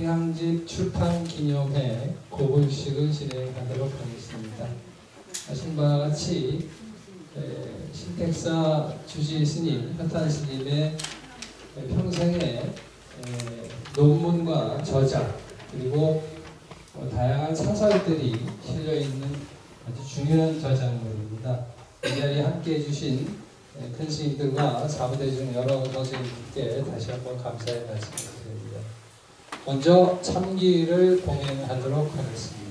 성향집 출판기념회 고불식을 진행하도록 하겠습니다. 아신 바와 같이 신택사 주지 스님, 현탄 스님의 평생의 논문과 저작 그리고 다양한 사설들이 실려있는 아주 중요한 저작물입니다. 이 자리에 함께해 주신 큰 스님들과 사부대 중 여러 선생님께 다시 한번 감사의 말씀을 드립니다. 먼저 참기를 봉행하도록 하겠습니다.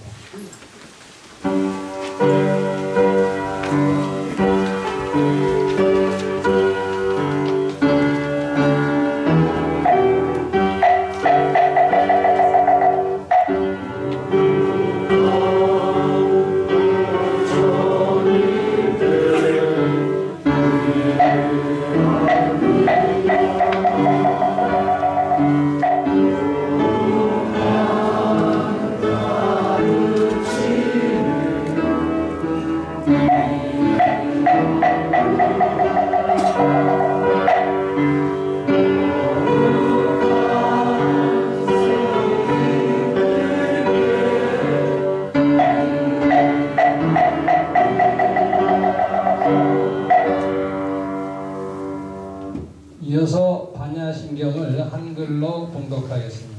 이어서 반야심경을 한글로 봉독하겠습니다.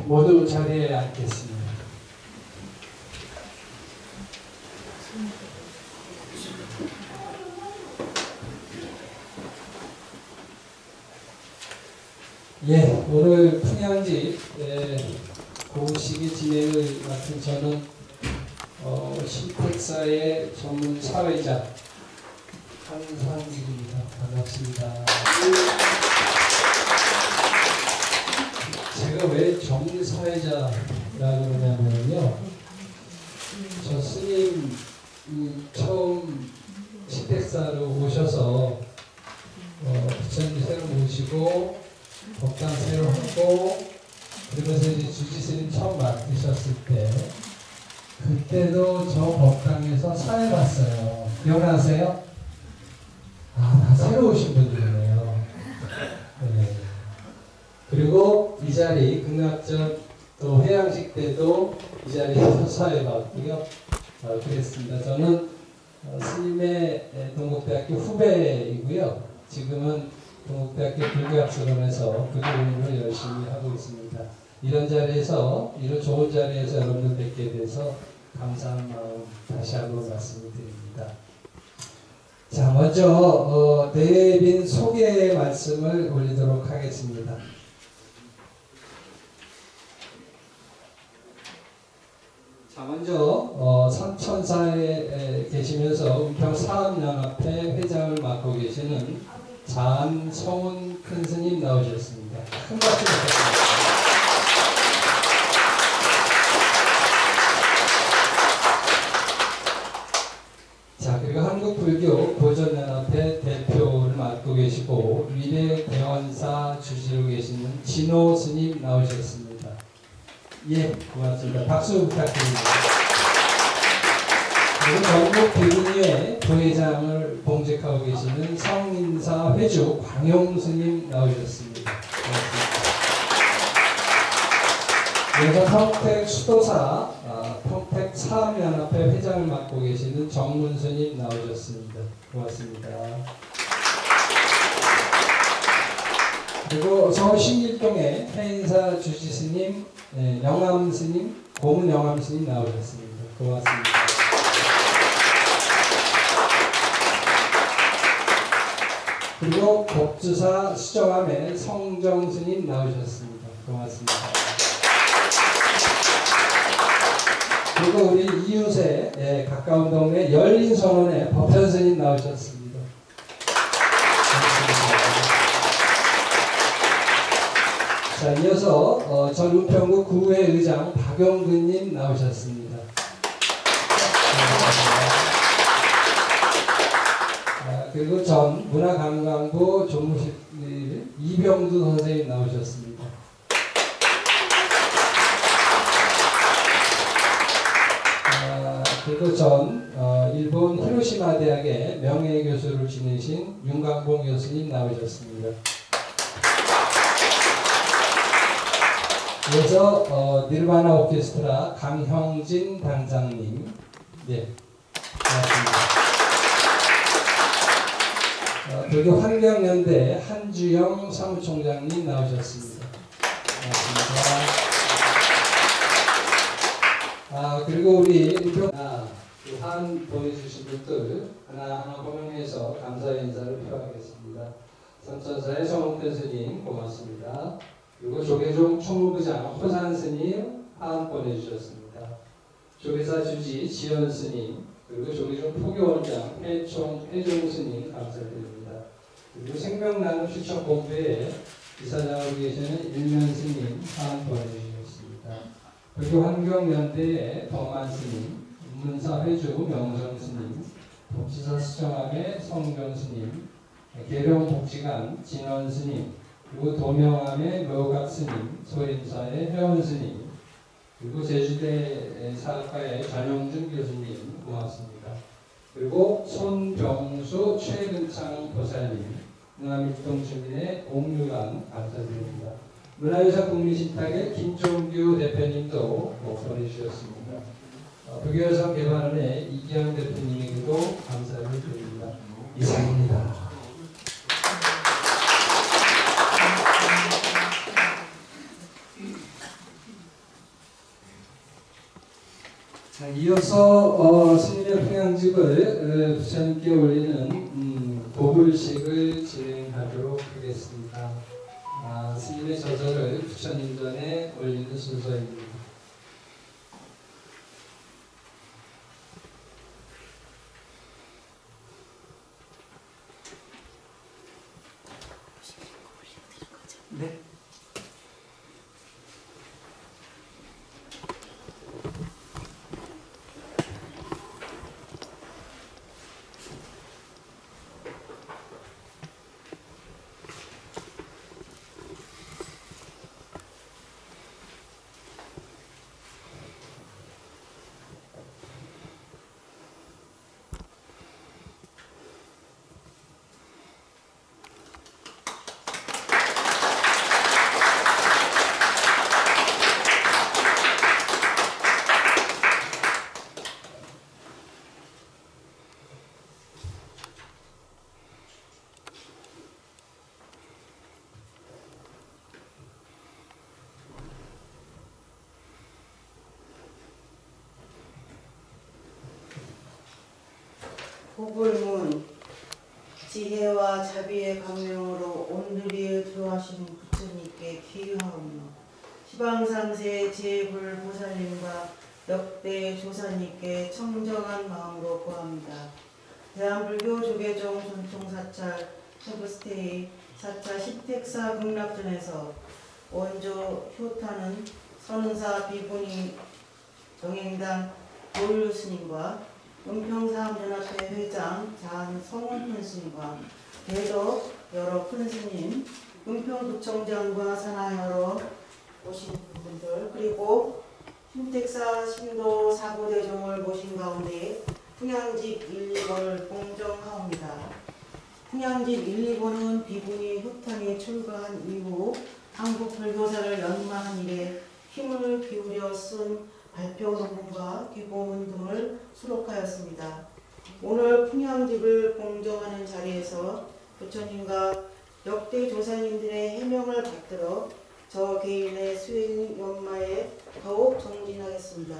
모두 자리에 앉겠습니다. 예, 오늘 평양지 공식의 진행을 맡은 저는 심택사의 전문 사회자 한상길입니다. 반갑습니다. 제가 왜 전문 사회자라고 그러냐면요, 저 스님 처음 심택사로 오셔서 부처님 새로 모시고 법당 새로 하고 그러면서 이제 주지스님 처음 맡으셨을 때, 그때도 저 법당에서 사회 봤어요. 기억나세요? 다 새로 오신 분들이에요. 네. 그리고 이 자리 극락전 또 회양식 때도 이 자리에서 사회 받고요. 그랬습니다. 저는 스님의 동국대학교 후배이고요. 지금은 동국대학교 불교학술원에서 교수님을 열심히 하고 있습니다. 이런 자리에서, 이런 좋은 자리에서 여러분들 뵙게 돼서 감사한 마음 다시 한번 말씀드립니다. 자, 먼저 대빈 소개 말씀을 올리도록 하겠습니다. 자, 먼저 삼천사에 계시면서 은평사업연합회 회장을 맡고 계시는 장성훈 큰 스님 나오셨습니다. 큰 박수 부탁드립니다. 자, 그리고 한국불교 보전연합회 대표를 맡고 계시고 위례대원사 주지로 계시는 진호 스님 나오셨습니다. 예, 고맙습니다. 박수 부탁드립니다. 그리고 전국 비구니회 부회장을 봉직하고 계시는 성인사 회주 광용 스님 나오셨습니다. 그래서 평택 수도사 평택 사업연합회 회장을 맡고 계시는 정문 스님 나오셨습니다. 고맙습니다. 그리고 서울 신길동의 해인사 주지 스님, 영암 스님, 고문 영암 스님 나오셨습니다. 고맙습니다. 그리고 법주사 수정암의 성정 스님 나오셨습니다. 고맙습니다. 그리고 우리 이웃에 가까운 동네 열린선원의 법현 스님 나오셨습니다. 자, 이어서 전 은평구 구회 의장 박영근님 나오셨습니다. 그리고 전 문화관광부 조무실 이병두 선생님 나오셨습니다. 그리고 전 일본 히로시마 대학의 명예교수를 지내신 윤광봉 교수님 나오셨습니다. 그래서 니르바나 오케스트라 강형진 당장님, 네, 고맙습니다. 그리고 환경연대 한주영 사무총장님 나오셨습니다. 고맙습니다. 그리고 우리 한 보내주신 분들 하나하나 호명해서 감사 인사를 표하겠습니다. 삼천사의 정옥대 스님 고맙습니다. 그리고 조계종 총무부장 호산 스님 한 보내주셨습니다. 조계사 주지 지연 스님, 그리고 조계종 포교원장 해종 스님 감사드립니다. 그리고 생명나눔 추천본부의 이사장으로 계시는 일면 스님 한 보내주셨습니다. 그리고 환경연대의 덕만 스님, 문사 회주 명정 스님, 복지사 수정암의 성경 스님, 계룡복지관 진원 스님, 그리고 도명암의 묘각 스님, 소림사의 회원 스님, 그리고 제주대 사학과의 전영준 교수님 고맙습니다. 그리고 손병수 최근창 보살님, 응암일동 주민의 옥류관 감사드립니다. 문화유산 국민신탁의 김종규 대표님도 보내주셨습니다. 불교여성 개발원의 이기영 대표님에게도 감사를 드립니다. 이상입니다. 자, 이어서 스님의 평양집을 부처님께 올리는 보불식을 진행하도록 하겠습니다. 스님의 저서를 부처님 전에 올리는 순서입니다. 네. 보불문 지혜와 자비의 강명으로 온누리에 들어가신 부처님께 기유하오며 시방삼세 제불보살님과 역대 조사님께 청정한 마음으로 고합니다. 대한불교 조계종 전통사찰 서브스테이 4차 십택사 극락전에서 원조 효타는 선운사 비구니 정행단 도율 스님과 은평사암연합회 회장 장성원 스님과 대덕 여러 큰 스님, 은평구청장과 산하여러 모신 분들, 그리고 신택사 신도 사고대종을 모신 가운데 풍양집 1, 2번을 공정하옵니다. 풍양집 1, 2번은 비구니 효탄이 출가한 이후 한국 불교사를 연마한 이래 힘을 기울여 쓴 발표 논문과 기고문 등을 수록하였습니다. 오늘 풍양집을 공정하는 자리에서 부처님과 역대 조사님들의 해명을 받들어 저 개인의 수행 연마에 더욱 정진하겠습니다.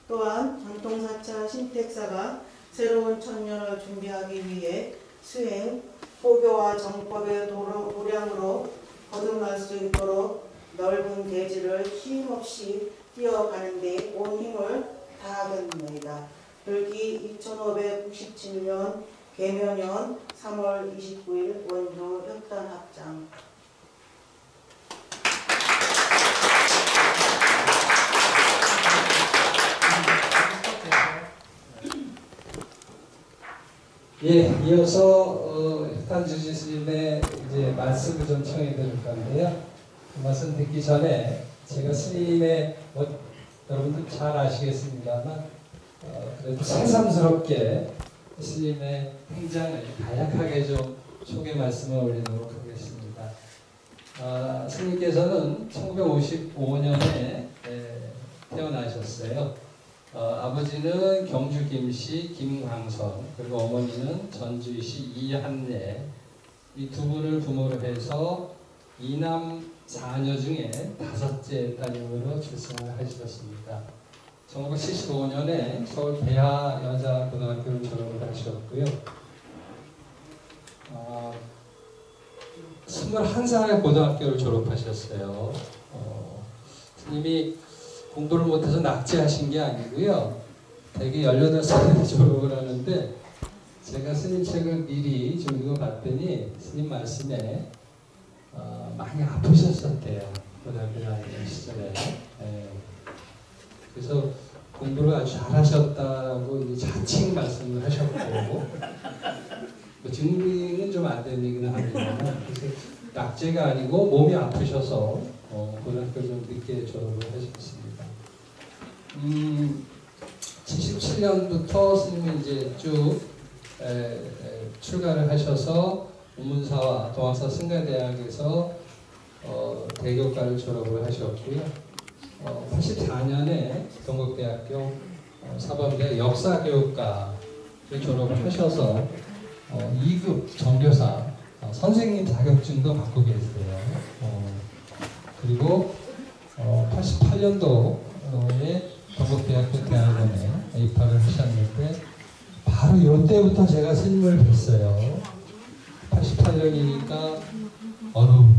또한 전통사차 신택사가 새로운 천년을 준비하기 위해 수행, 포교와 정법의 도량으로 거듭날 수 있도록 넓은 대지를 힘없이 뛰어가는 데 온 힘을 다하겠습니다. 불기 2597년 계면년 3월 29일 원조 협단합장. 이어서 협단주지 스님의 이제 말씀을 좀 청해 드릴 건데요. 그 말씀 듣기 전에 제가 스님의 여러분들 잘 아시겠습니다만 그래도 새삼스럽게 스님의 행장을 간략하게 좀 소개 말씀을 올리도록 하겠습니다. 스님께서는 1955년에 태어나셨어요. 아버지는 경주 김씨 김광선, 그리고 어머니는 전주시 이한례, 이 두 분을 부모로 해서 이남 4녀 중에 5째 따님으로 출생을 하셨습니다. 1975년에 서울 대하 여자고등학교를 졸업을 하셨고요. 21살에 고등학교를 졸업하셨어요. 스님이 공부를 못해서 낙제하신 게 아니고요. 대개 18살에 졸업을 하는데 제가 스님 책을 미리 좀 읽어봤더니 스님 말씀에 많이 아프셨었대요. 고등학교 다니는 시절에. 그래서 공부를 아주 잘하셨다고 자칭 말씀을 하셨고 뭐 증빙은 좀 안 되긴 합니다만 그래서 낙제가 아니고 몸이 아프셔서 고등학교 좀 늦게 졸업을 하셨습니다. 77년부터 스님이 이제 쭉 출가를 하셔서 우문사와 동학사 승가대학에서 대교과를 졸업을 하셨고요. 84년에 동국대학교 사범대 역사교육과를 졸업을 하셔서 2급 정교사 선생님 자격증도 갖고 계세요. 그리고 88년도에 동국대학교 대학원에 입학을 하셨는데 바로 이때부터 제가 스님을 뵀어요. 88년이니까 어느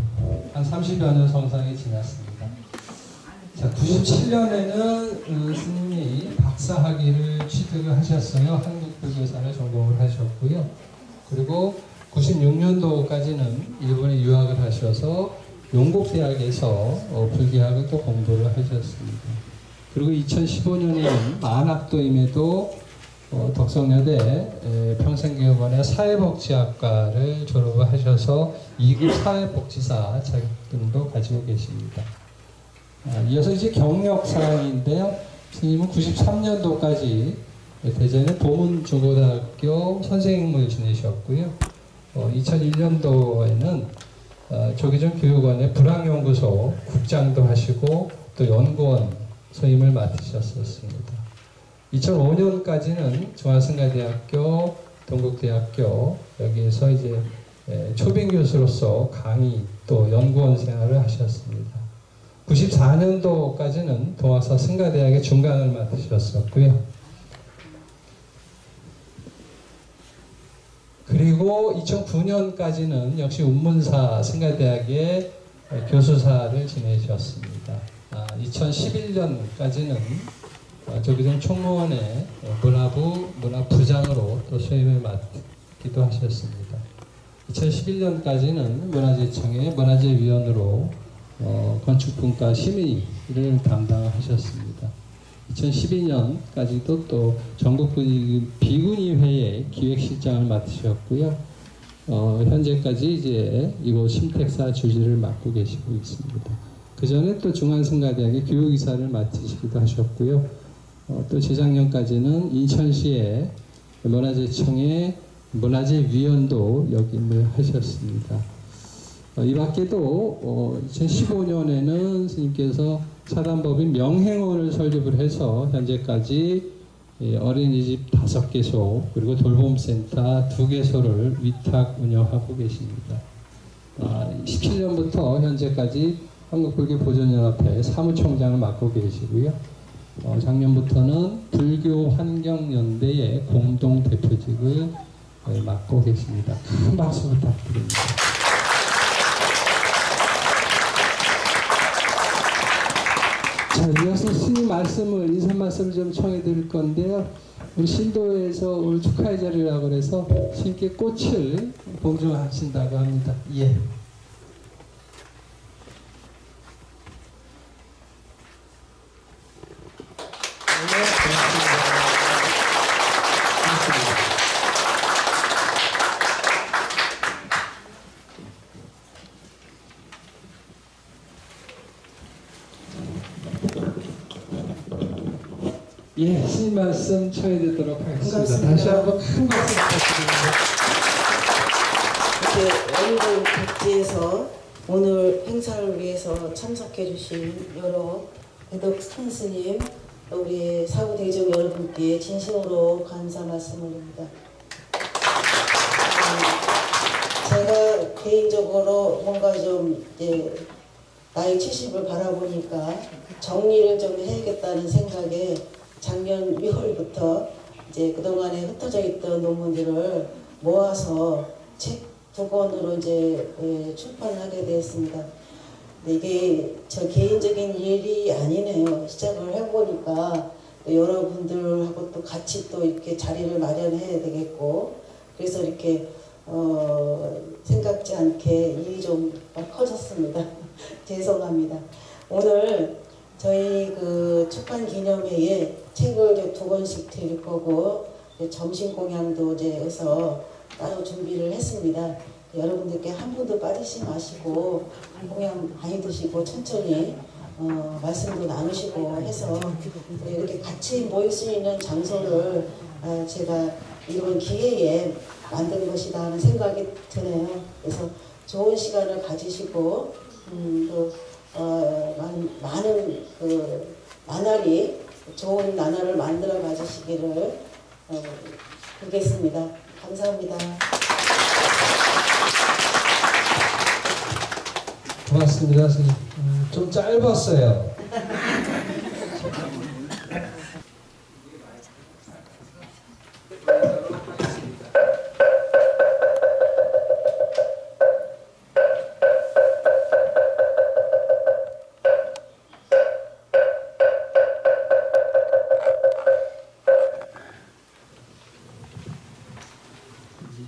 한 한 30여 년 성상이 지났습니다. 자, 97년에는 스님이 박사학위를 취득을 하셨어요. 한국불교사를 전공을 하셨고요. 그리고 96년도까지는 일본에 유학을 하셔서 용국대학에서 불교학을 또 공부를 하셨습니다. 그리고 2015년에는 만학도임에도 덕성여대 평생교육원의 사회복지학과를 졸업을 하셔서 2급 사회복지사 자격증도 가지고 계십니다. 이어서 이제 경력사항인데요. 스님은 93년도까지 대전의 보문중고등학교 선생님을 지내셨고요. 2001년도에는 조계종 교육원의 불황연구소 국장도 하시고 또 연구원 소임을 맡으셨었습니다. 2005년까지는 중앙승가대학교, 동국대학교 여기에서 이제 초빙 교수로서 강의 또 연구원 생활을 하셨습니다. 94년도까지는 동학사 승가대학의 중강을 맡으셨었고요. 그리고 2009년까지는 역시 운문사 승가대학의 교수사를 지내셨습니다. 2011년까지는 조계종 총무원의 문화부 문화부장으로 또 소임을 맡기도 하셨습니다. 2011년까지는 문화재청의 문화재위원으로 건축분과 심의를 담당하셨습니다. 2012년까지도 또 전국 비구니회의 기획실장을 맡으셨고요. 현재까지 이제 이곳 심택사 주지를 맡고 계시고 있습니다. 그 전에 또 중앙승가대학의 교육이사를 맡으시기도 하셨고요. 또 재작년까지는 인천시의 문화재청의 문화재위원도 역임을 하셨습니다. 이 밖에도 2015년에는 스님께서 사단법인 명행원을 설립을 해서 현재까지 어린이집 5개소 그리고 돌봄센터 2개소를 위탁 운영하고 계십니다. 17년부터 현재까지 한국불교보존연합회 사무총장을 맡고 계시고요. 작년부터는 불교환경연대의 공동대표직을 맡고 계십니다. 큰 박수 부탁드립니다. 자, 이어서 스님 말씀을, 인사 말씀을 좀 청해 드릴 건데요. 우리 신도에서 오늘 축하의 자리라고 해서 스님께 꽃을 봉송하신다고 합니다. 예. 예, 스님 말씀 청해드리도록 하겠습니다. 반갑습니다. 다시 한번 큰 박수 부탁드립니다. 이렇게 원고 백지에서 오늘 행사를 위해서 참석해 주신 여러 배덕 큰 스님, 우리 사후대중 여러분께 진심으로 감사 말씀드립니다. 제가 개인적으로 뭔가 좀 이제 나이 70을 바라보니까 정리를 좀 해야겠다는 생각에 작년 6월부터 이제 그동안에 흩어져 있던 논문들을 모아서 책 2권으로 이제 출판하게 되었습니다. 근데 이게 저 개인적인 일이 아니네요. 시작을 해보니까 또 여러분들하고 또 같이 또 이렇게 자리를 마련해야 되겠고, 그래서 이렇게 생각지 않게 일이 좀 커졌습니다. 죄송합니다. 오늘 저희 그 출판 기념회에 책을 이제 2권씩 드릴 거고, 점심 공양도 이제 해서 따로 준비를 했습니다. 여러분들께 한 분도 빠지지 마시고 공양 많이 드시고 천천히 말씀도 나누시고 해서 이렇게 같이 모일 수 있는 장소를 제가 이런 기회에 만든 것이다 하는 생각이 드네요. 그래서 좋은 시간을 가지시고 또 많은 그 나날이 좋은 나날을 만들어 가지시기를 빌겠습니다. 감사합니다. 고맙습니다, 스님. 좀 짧았어요.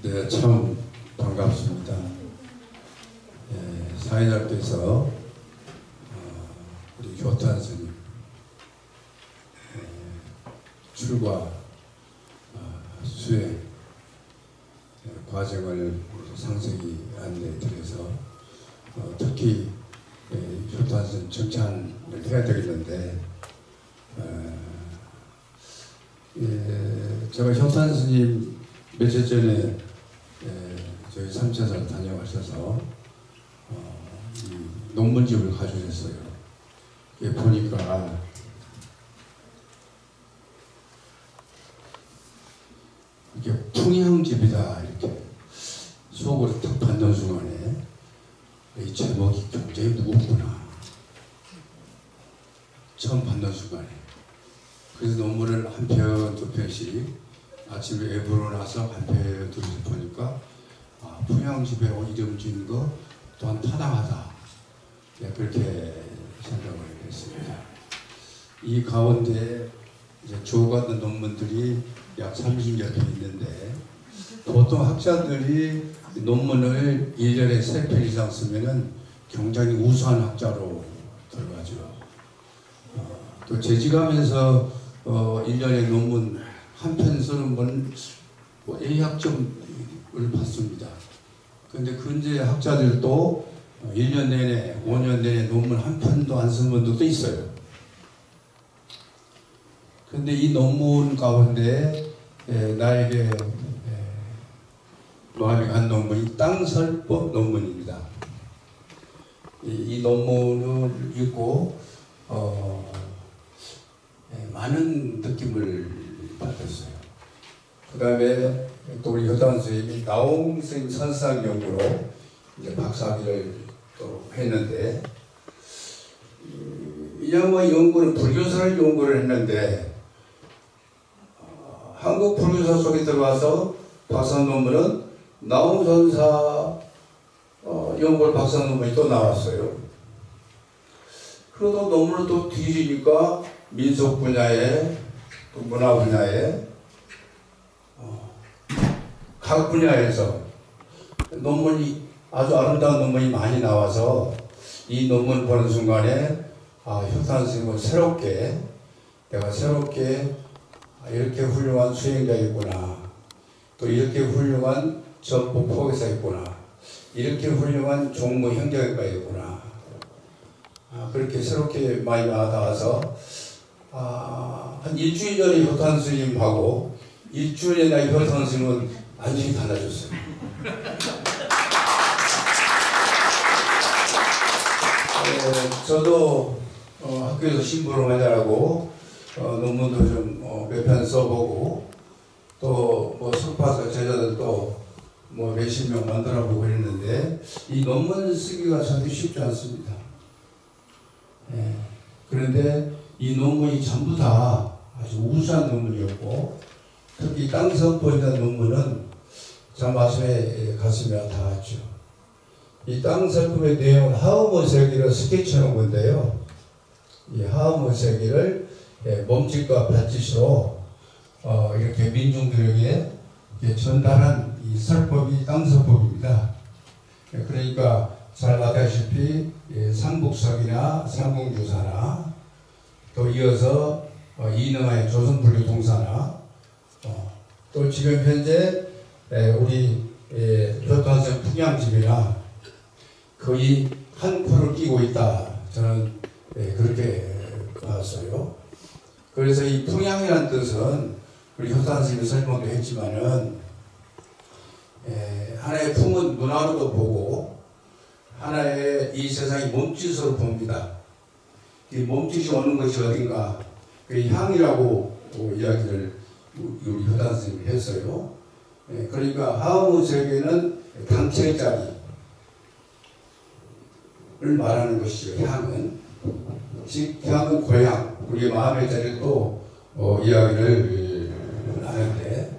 네, 참 반갑습니다. 사회자께서 우리 효탄 스님 출가 수행 과정을 상세히 안내드려서 특히 효탄 스님 칭찬을 해야 되겠는데 제가 효탄 스님 며칠 전에 저희 삼천사를 다녀가셔서 이 논문집을 가져오셨어요. 보니까 이게 풍향집이다 이렇게 속으로 딱 받는 순간에 이 제목이 굉장히 무겁구나. 처음 받는 순간에. 그래서 논문을 한 편, 두 편씩 아침에 외부로 나서 한 편, 두 편 보니까 풍향집에 이름 지은 거 또한 타당하다. 네, 그렇게 생각을 했습니다. 이 가운데 이제 주어받는 논문들이 약 30여 편 있는데 보통 학자들이 논문을 1년에 3편 이상 쓰면은 굉장히 우수한 학자로 들어가죠. 또 재직하면서 1년에 논문 한 편 쓰는 분 A학점을 받습니다. 그런데 근대 학자들도 1년 내내, 5년 내내 논문 한 편도 안 쓴 분들도 있어요. 그런데 이 논문 가운데 나에게 마음이 간 논문이 땅설법 논문입니다. 이 논문을 읽고 많은 느낌을 받았어요. 그 다음에 또 우리 효단 선생님이 나홍 선생님 선상 연구로 이제 박사학위를 또 했는데 이 양반 연구는 불교사를 연구를 했는데 한국 불교사 속에 들어와서 박사 논문은 나홍 선사 연구를 박사 논문이 또 나왔어요. 그러다 논문을 또 뒤지니까 민속 분야에 또 문화 분야에 각 분야에서 논문이 아주 아름다운 논문이 많이 나와서 이 논문 보는 순간에 효탄 스님은 내가 새롭게 이렇게 훌륭한 수행자 있구나, 또 이렇게 훌륭한 전법 포교사 있구나, 이렇게 훌륭한 종무 형제가 있구나, 그렇게 새롭게 많이 와닿아서 한 일주일 전에 효탄 스님하고 일주일에 나의 효탄 스님은 완전히 달라졌어요. 저도 학교에서 심부름 하느라고 논문도 좀 몇 편 써보고 또 뭐 석박사 제자들도 뭐 몇십 명 만들어보고 했는데 이 논문 쓰기가 저한테 쉽지 않습니다. 그런데 이 논문이 전부 다 아주 우수한 논문이었고 특히 땅설법이라는 논문은 참 말씀에 가슴이 닿았죠. 이 땅설법의 내용은 하음원세기를 스케치하는 건데요. 이 하음원세기를 몸짓과 발짓으로 이렇게 민중들에게 전달한 이 설법이 땅설법입니다. 그러니까 잘 아다시피 삼북석이나 삼궁주사나 또 이어서 이능하의 조선불교 동사나 또 지금 현재 우리 효탄선 풍향집이나 거의 한 코를 끼고 있다. 저는 그렇게 봤어요. 그래서 이 풍향이라는 뜻은 우리 효탄 스님이 설명도 했지만은 하나의 풍은 문화로도 보고 하나의 이 세상이 몸짓으로 봅니다. 이 몸짓이 오는 것이 어딘가 그 향이라고 이야기를 우리 효탄 스님이 했어요. 그러니까 하음의 세계는 당체의 자리를 말하는 것이죠. 향은 즉 향은 고향, 우리 마음의 자리를 또 이야기를 하는데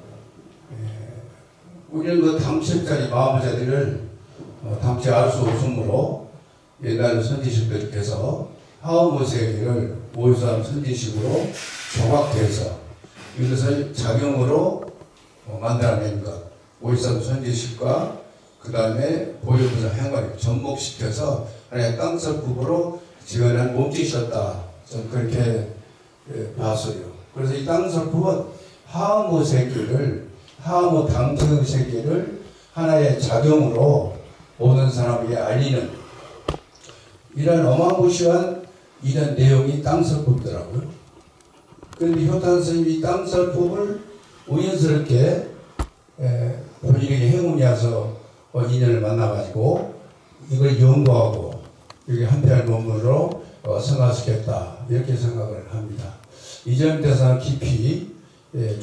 우리는 그 당체의 자리, 마음의 자리를 당체할 수 없으므로 옛날 선지식들께서 하음의 세계를 우수한 선지식으로 조각해서 이것을 작용으로 만들어낸 것, 오이산 선지식과 그 다음에 보유부사 행관을 접목시켜서 하나의 땅설법으로 지어낸 몸짓이었다. 저는 그렇게 봤어요. 그래서 이 땅설법은 하모 세계를, 하모 당태의 세계를 하나의 작용으로 모든 사람에게 알리는 이런 어마무시한 이런 내용이 땅설법이더라고요. 그런데 효탄 선생님이 이 땅설법을 우연스럽게 본인에게 행운이 와서 인연을 만나가지고 이걸 연구하고 이게 한편의 논문으로 성화시켰다 이렇게 생각을 합니다. 이 점에 대해서는 깊이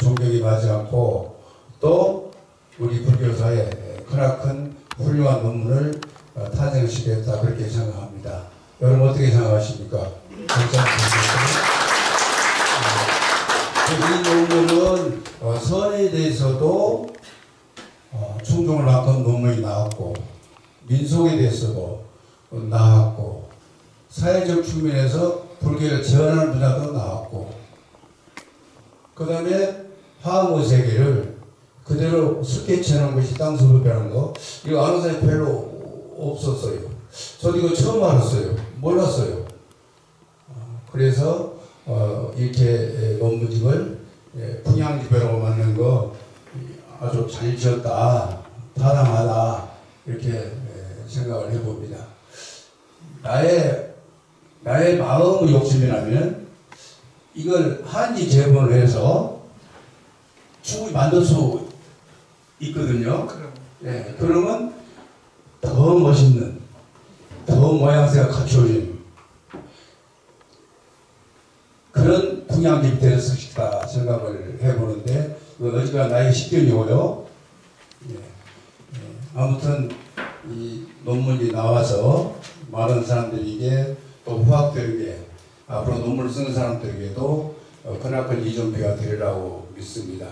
존경이 맞지 않고 또 우리 불교사에 크나큰 훌륭한 논문을 탄생시켰다 그렇게 생각합니다. 여러분 어떻게 생각하십니까? 이 논문은 선에 대해서도 충종을 받은 논문이 나왔고 민속에 대해서도 나왔고 사회적 측면에서 불교를 지원하는 분야도 나왔고 그 다음에 화학의 세계를 그대로 스케치하는 것이 땅설법이라는 거 이거 아는 사람이 별로 없었어요. 저도 이거 처음 알았어요. 몰랐어요. 그래서 이렇게 논문집을 풍양지배라고 만든 거 아주 잘 지었다, 타당하다 이렇게 생각을 해봅니다. 나의 마음의 욕심이라면 이걸 한지 재본을 해서 충분히 만들 수 있거든요. 네, 그러면 더 멋있는, 더 모양새가 갖춰진 그런 풍양집이 될 수 있다 생각을 해보는데 이건 어지간한 나의 식견이고요. 아무튼 이 논문이 나와서 많은 사람들에게 또 후학들에게 앞으로 논문을 쓰는 사람들에게도 크나큰 이정표가 되리라고 믿습니다.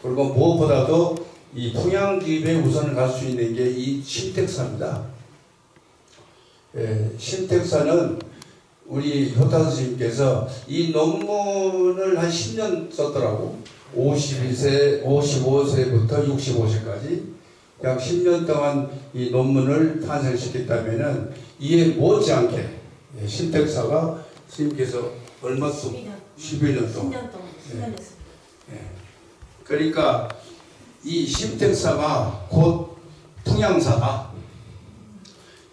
그리고 무엇보다도 이 풍양집에 우선을 갈 수 있는 게 이 신택사입니다. 신택사는 우리 효탄 선생님께서 이 논문을 한 10년 썼더라고. 55세부터 65세까지 약 10년 동안 이 논문을 탄생시켰다면은 이에 못지않게 신택사가 선생님께서 얼마 동안? 12년 동안. 10년 동안. 10년 했습니다. 그러니까 이 신택사가 곧 풍양사다.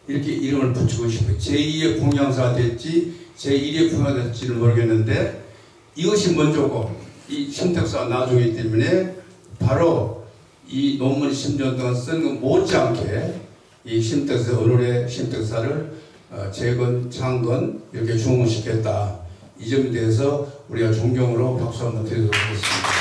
이렇게 이름을 붙이고 싶어요. 제2의 풍양사가 될지 제1의 풍양사가 될지는 모르겠는데 이것이 먼저고 이 신택사가 나중이기 때문에 바로 이 논문 10년 동안 쓴 것 못지않게 이 신택사, 언론의 신택사를 재건, 창건 이렇게 중흥시켰다. 이 점에 대해서 우리가 존경으로 박수 한번 드리도록 하겠습니다.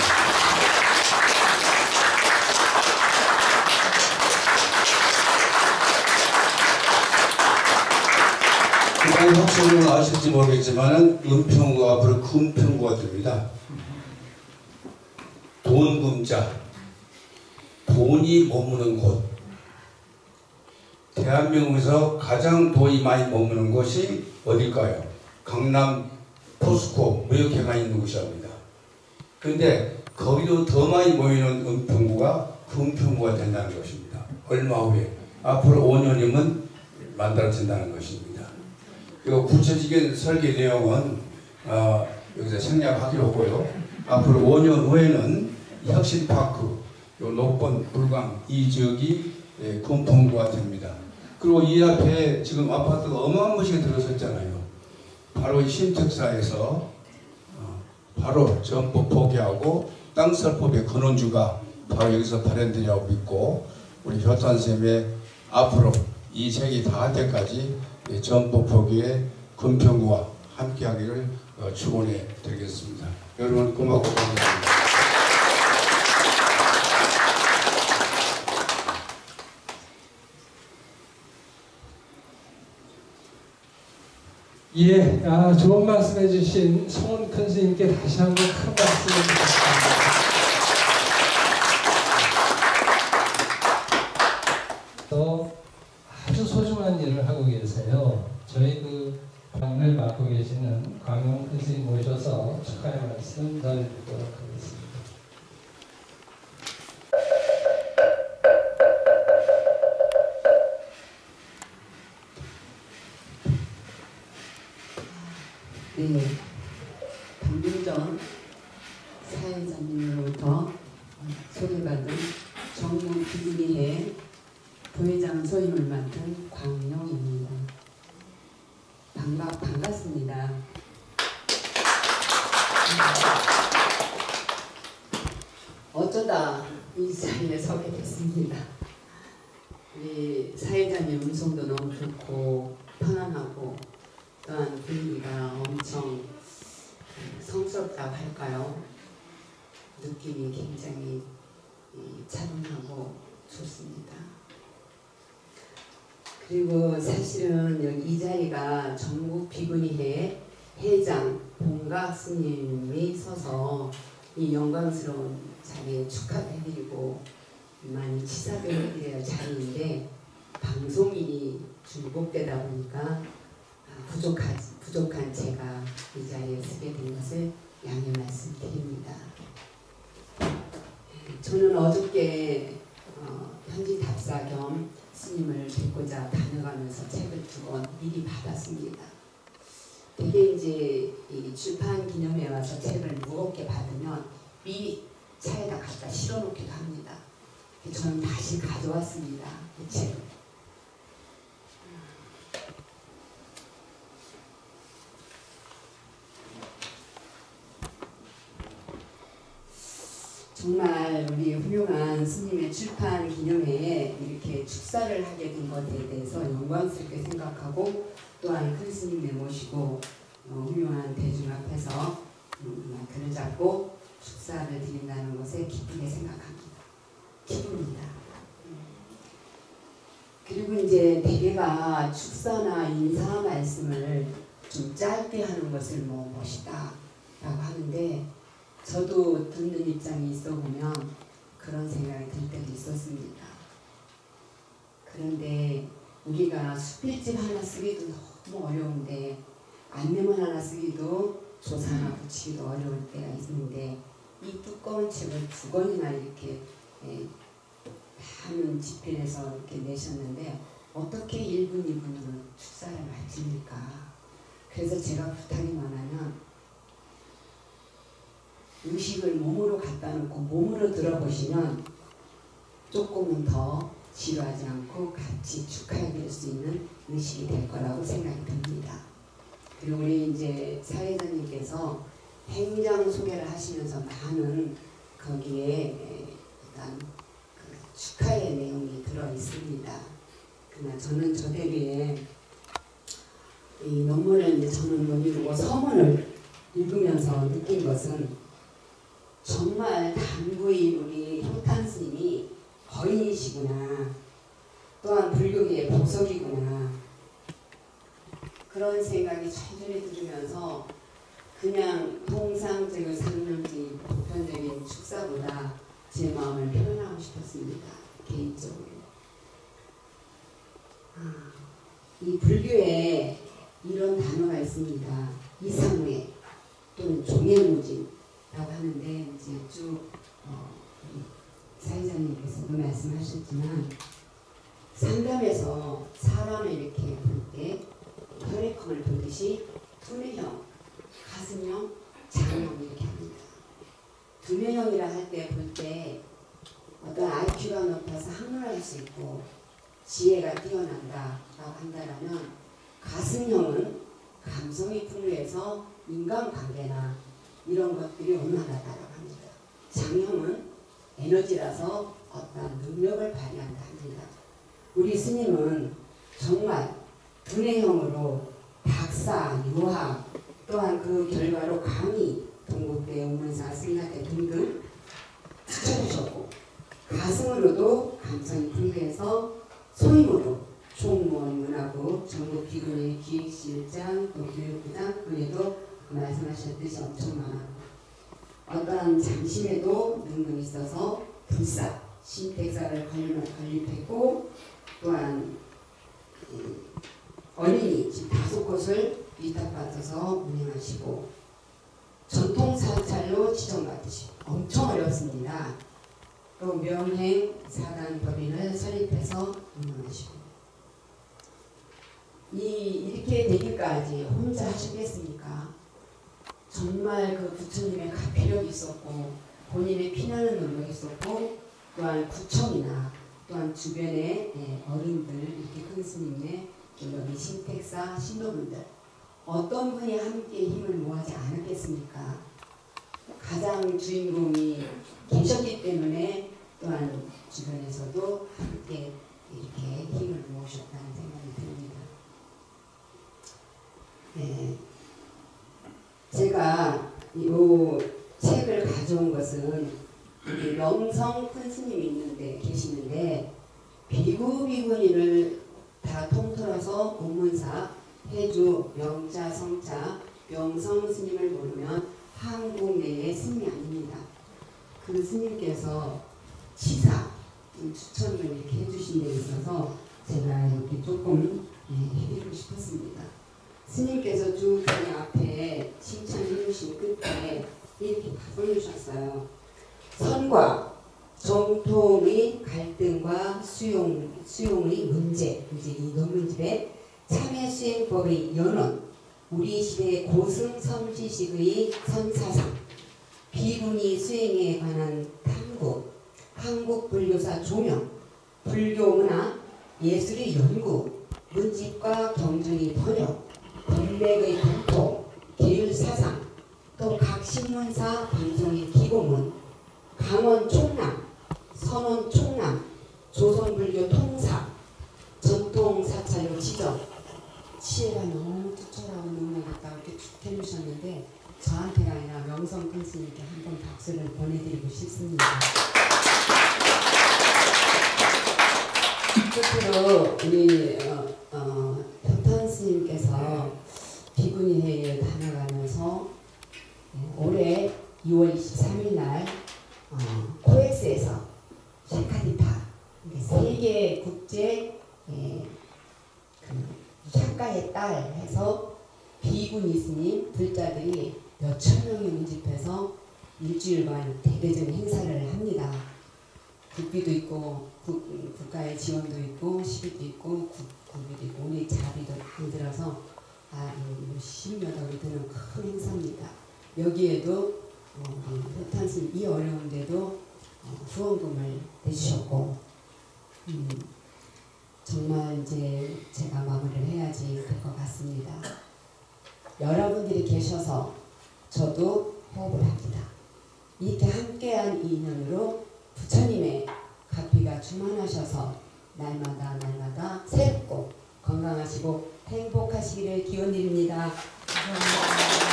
혹시 여러분 아실지 모르겠지만 은평구가 앞으로 금평구가 됩니다. 돈금자, 돈이 머무는 곳. 대한민국에서 가장 돈이 많이 머무는 곳이 어딜까요? 강남 포스코 무역회가 있는 곳이랍니다. 그런데 거기도 더 많이 모이는 은평구가 금평구가 된다는 것입니다. 얼마 후에 앞으로 5년이면 만들어진다는 것입니다. 그리고 구체적인 설계 내용은 여기서 생략하기로 하고요. 앞으로 5년 후에는 혁신파크, 녹번, 불광 이 지역이 금평구가 됩니다. 그리고 이 앞에 지금 아파트가 어마무시하게 들어섰잖아요. 바로 이 신택사에서 바로 전부 포기하고 땅설법의 근원주가 바로 여기서 발현되냐고 믿고 우리 효탄 선생님의 앞으로 이 책이 다 할 때까지 전부 포기의 금평구와 함께하기를 축원해 드리겠습니다. 여러분 고맙고 감사합니다. 예, 좋은 말씀 해주신 송원 큰 스님께 다시 한번 큰 박수를 드리겠습니다. 또 아주 소중한 일을 하고 계세요. 저희 그 방을 맡고 계시는 광영 큰 스님 모셔서 축하의 말씀 전해드리도록 하겠습니다. 강서임을 맡은 광영입니다. 반갑습니다. 어쩌다 이 자리에 서게 됐습니다. 우리 사회자님 음성도 너무 좋고 편안하고 또한 분위기가 엄청 성스럽다고 할까요? 느낌이 굉장히 차분하고 좋습니다. 그리고 사실은 여기 이 자리가 전국 비구니회 회장 봉각 스님이 서서 이 영광스러운 자리에 축하해드리고 많이 치사해드려야 할 자리인데 방송일이 중복되다 보니까 부족한 제가 이 자리에 서게 된 것을 양해 말씀드립니다. 저는 어저께 현지 답사 겸 스님을 뵙고자 다녀가면서 책을 2권 미리 받았습니다. 되게 이제 이 출판 기념회에 와서 책을 무겁게 받으면 미리 차에다 갖다 실어놓기도 합니다. 저는 다시 가져왔습니다. 이 책을. 정말 우리 훌륭한 스님의 출판 기념회에 이렇게 축사를 하게 된 것에 대해서 영광스럽게 생각하고 또한 큰 스님을 모시고 훌륭한 대중 앞에서 글을 잡고 축사를 드린다는 것에 기쁘게 생각합니다. 기쁩니다. 그리고 이제 대개가 축사나 인사 말씀을 좀 짧게 하는 것을 멋이다 라고 하는데 저도 듣는 입장이 있어 보면 그런 생각이 들 때도 있었습니다. 그런데 우리가 수필집 하나 쓰기도 너무 어려운데 안내문 하나 쓰기도 조사나 붙이기도 어려울 때가 있는데 이 두꺼운 책을 2권이나 이렇게 많은 집필해서 이렇게 내셨는데 어떻게 1분, 2분으로 축사를 마칩니까? 그래서 제가 부탁이 많으면 의식을 몸으로 갖다 놓고 몸으로 들어보시면 조금은 더 지루하지 않고 같이 축하해 드릴 수 있는 의식이 될 거라고 생각이 듭니다. 그리고 우리 이제 사회자님께서 행장 소개를 하시면서 많은 거기에 일단 그 축하의 내용이 들어 있습니다. 그러나 저는 저 대비에 이 논문을 이제 저는 못 읽고 서문을 읽으면서 느낀 것은 정말 단구이 우리 효탄 스님이 거인이시구나. 또한 불교계의 보석이구나. 그런 생각이 천천히 들으면서 그냥 통상적인 상념지 보편적인 축사보다 제 마음을 표현하고 싶었습니다. 개인적으로. 이 불교에 이런 단어가 있습니다. 이상회 또는 종행무진 라고 하는데 이제 쭉 사회자님께서도 말씀하셨지만 상담에서 사람을 이렇게 볼 때 혈액형을 보듯이 투뇌형, 가슴형, 장형 이렇게 합니다. 투뇌형이라 할 때 볼 때 어떤 IQ가 높아서 학문할 수 있고 지혜가 뛰어난다 라고 한다면 가슴형은 감성이 풍부해서 인간관계나 이런 것들이 원활하다고 합니다. 장형은 에너지라서 어떤 능력을 발휘한다 합니다. 우리 스님은 정말 두뇌형으로 박사, 유학, 또한 그 결과로 강의, 동국대, 우문사, 승낙대 등등 추천주셨고 가슴으로도 감성이 풍부해서 소임으로 총무원, 문화부, 전국 비구니 기획실장, 또 교육부장 그 외에도 말씀하셨듯이 엄청 많았고 어떠한 장심에도 능력이 있어서 불사, 신택사를 건립했고 또한 어린이 집 5곳을 위탁받아서 운영하시고 전통사찰로 지정받으시고 엄청 어렵습니다. 또 명행 사단법인을 설립해서 운영하시고 이렇게 되기까지 혼자 하시겠습니까? 정말 그 부처님의 가피력이 있었고 본인의 피나는 능력이 있었고 또한 구청이나 또한 주변의 어른들, 이렇게 큰 스님네, 여기 신택사 신도분들 어떤 분이 함께 힘을 모아지 않았겠습니까? 가장 주인공이 계셨기 때문에 또한 주변에서도 함께 이렇게 힘을 모으셨다는 생각이 듭니다. 네, 제가 이 책을 가져온 것은 명성 큰 스님이 있는데 계시는데 비구 비구니를 다 통틀어서 본문사 해주 명자 성자 명성 스님을 모르면 한국 내의 스님이 아닙니다. 그 스님께서 치사 추천을 이렇게 해주신 데 있어서 제가 이렇게 조금 해드리고 싶었습니다. 스님께서 쭉 앞에 칭찬해 주신 끝에 이렇게 올려주셨어요. 선과 정통의 갈등과 수용의 문제, 이제 이 논문집에 참회 수행법의 연원, 우리 시대의 고승성지식의 선사상, 비구니 수행에 관한 탐구, 한국 불교사 조명, 불교 문화, 예술의 연구, 문집과 경전의 번역, 법맥의 전통, 계율 사상, 또 각 신문사 방송의 기고문, 강원 총남, 선원 총남, 조선불교 통사, 전통 사찰로 지정, 치해가 너무 투철하고 능력있다고 이렇게 쭉 해주셨는데 저한테가 아니라 명성 큰 스님께 한번 박수를 보내드리고 싶습니다. 끝으로 우리 현탄 스님께서 비구니 회의를 다녀가면서 올해 2월 23일 날 코엑스에서 샤카디파 세계 국제 샤카의 딸 해서 비구니 스님 불자들이 몇천 명이 운집해서 일주일간 대대적인 행사를 합니다. 국비도 있고 국가의 지원도 있고 시비도 있고 국비도 있고 오늘 자비도 많이 들어서 10몇 억이 드는 큰 행사입니다. 여기에도 현탄스님 이 어려운데도 후원금을 내주셨고 정말 이제 제가 마무리를 해야지 될 것 같습니다. 여러분들이 계셔서 저도 호흡을 합니다. 이렇게 함께한 이 인연으로 부처님의 가피가 충만하셔서 날마다 새롭고 건강하시고 행복하시기를 기원드립니다. 감사합니다.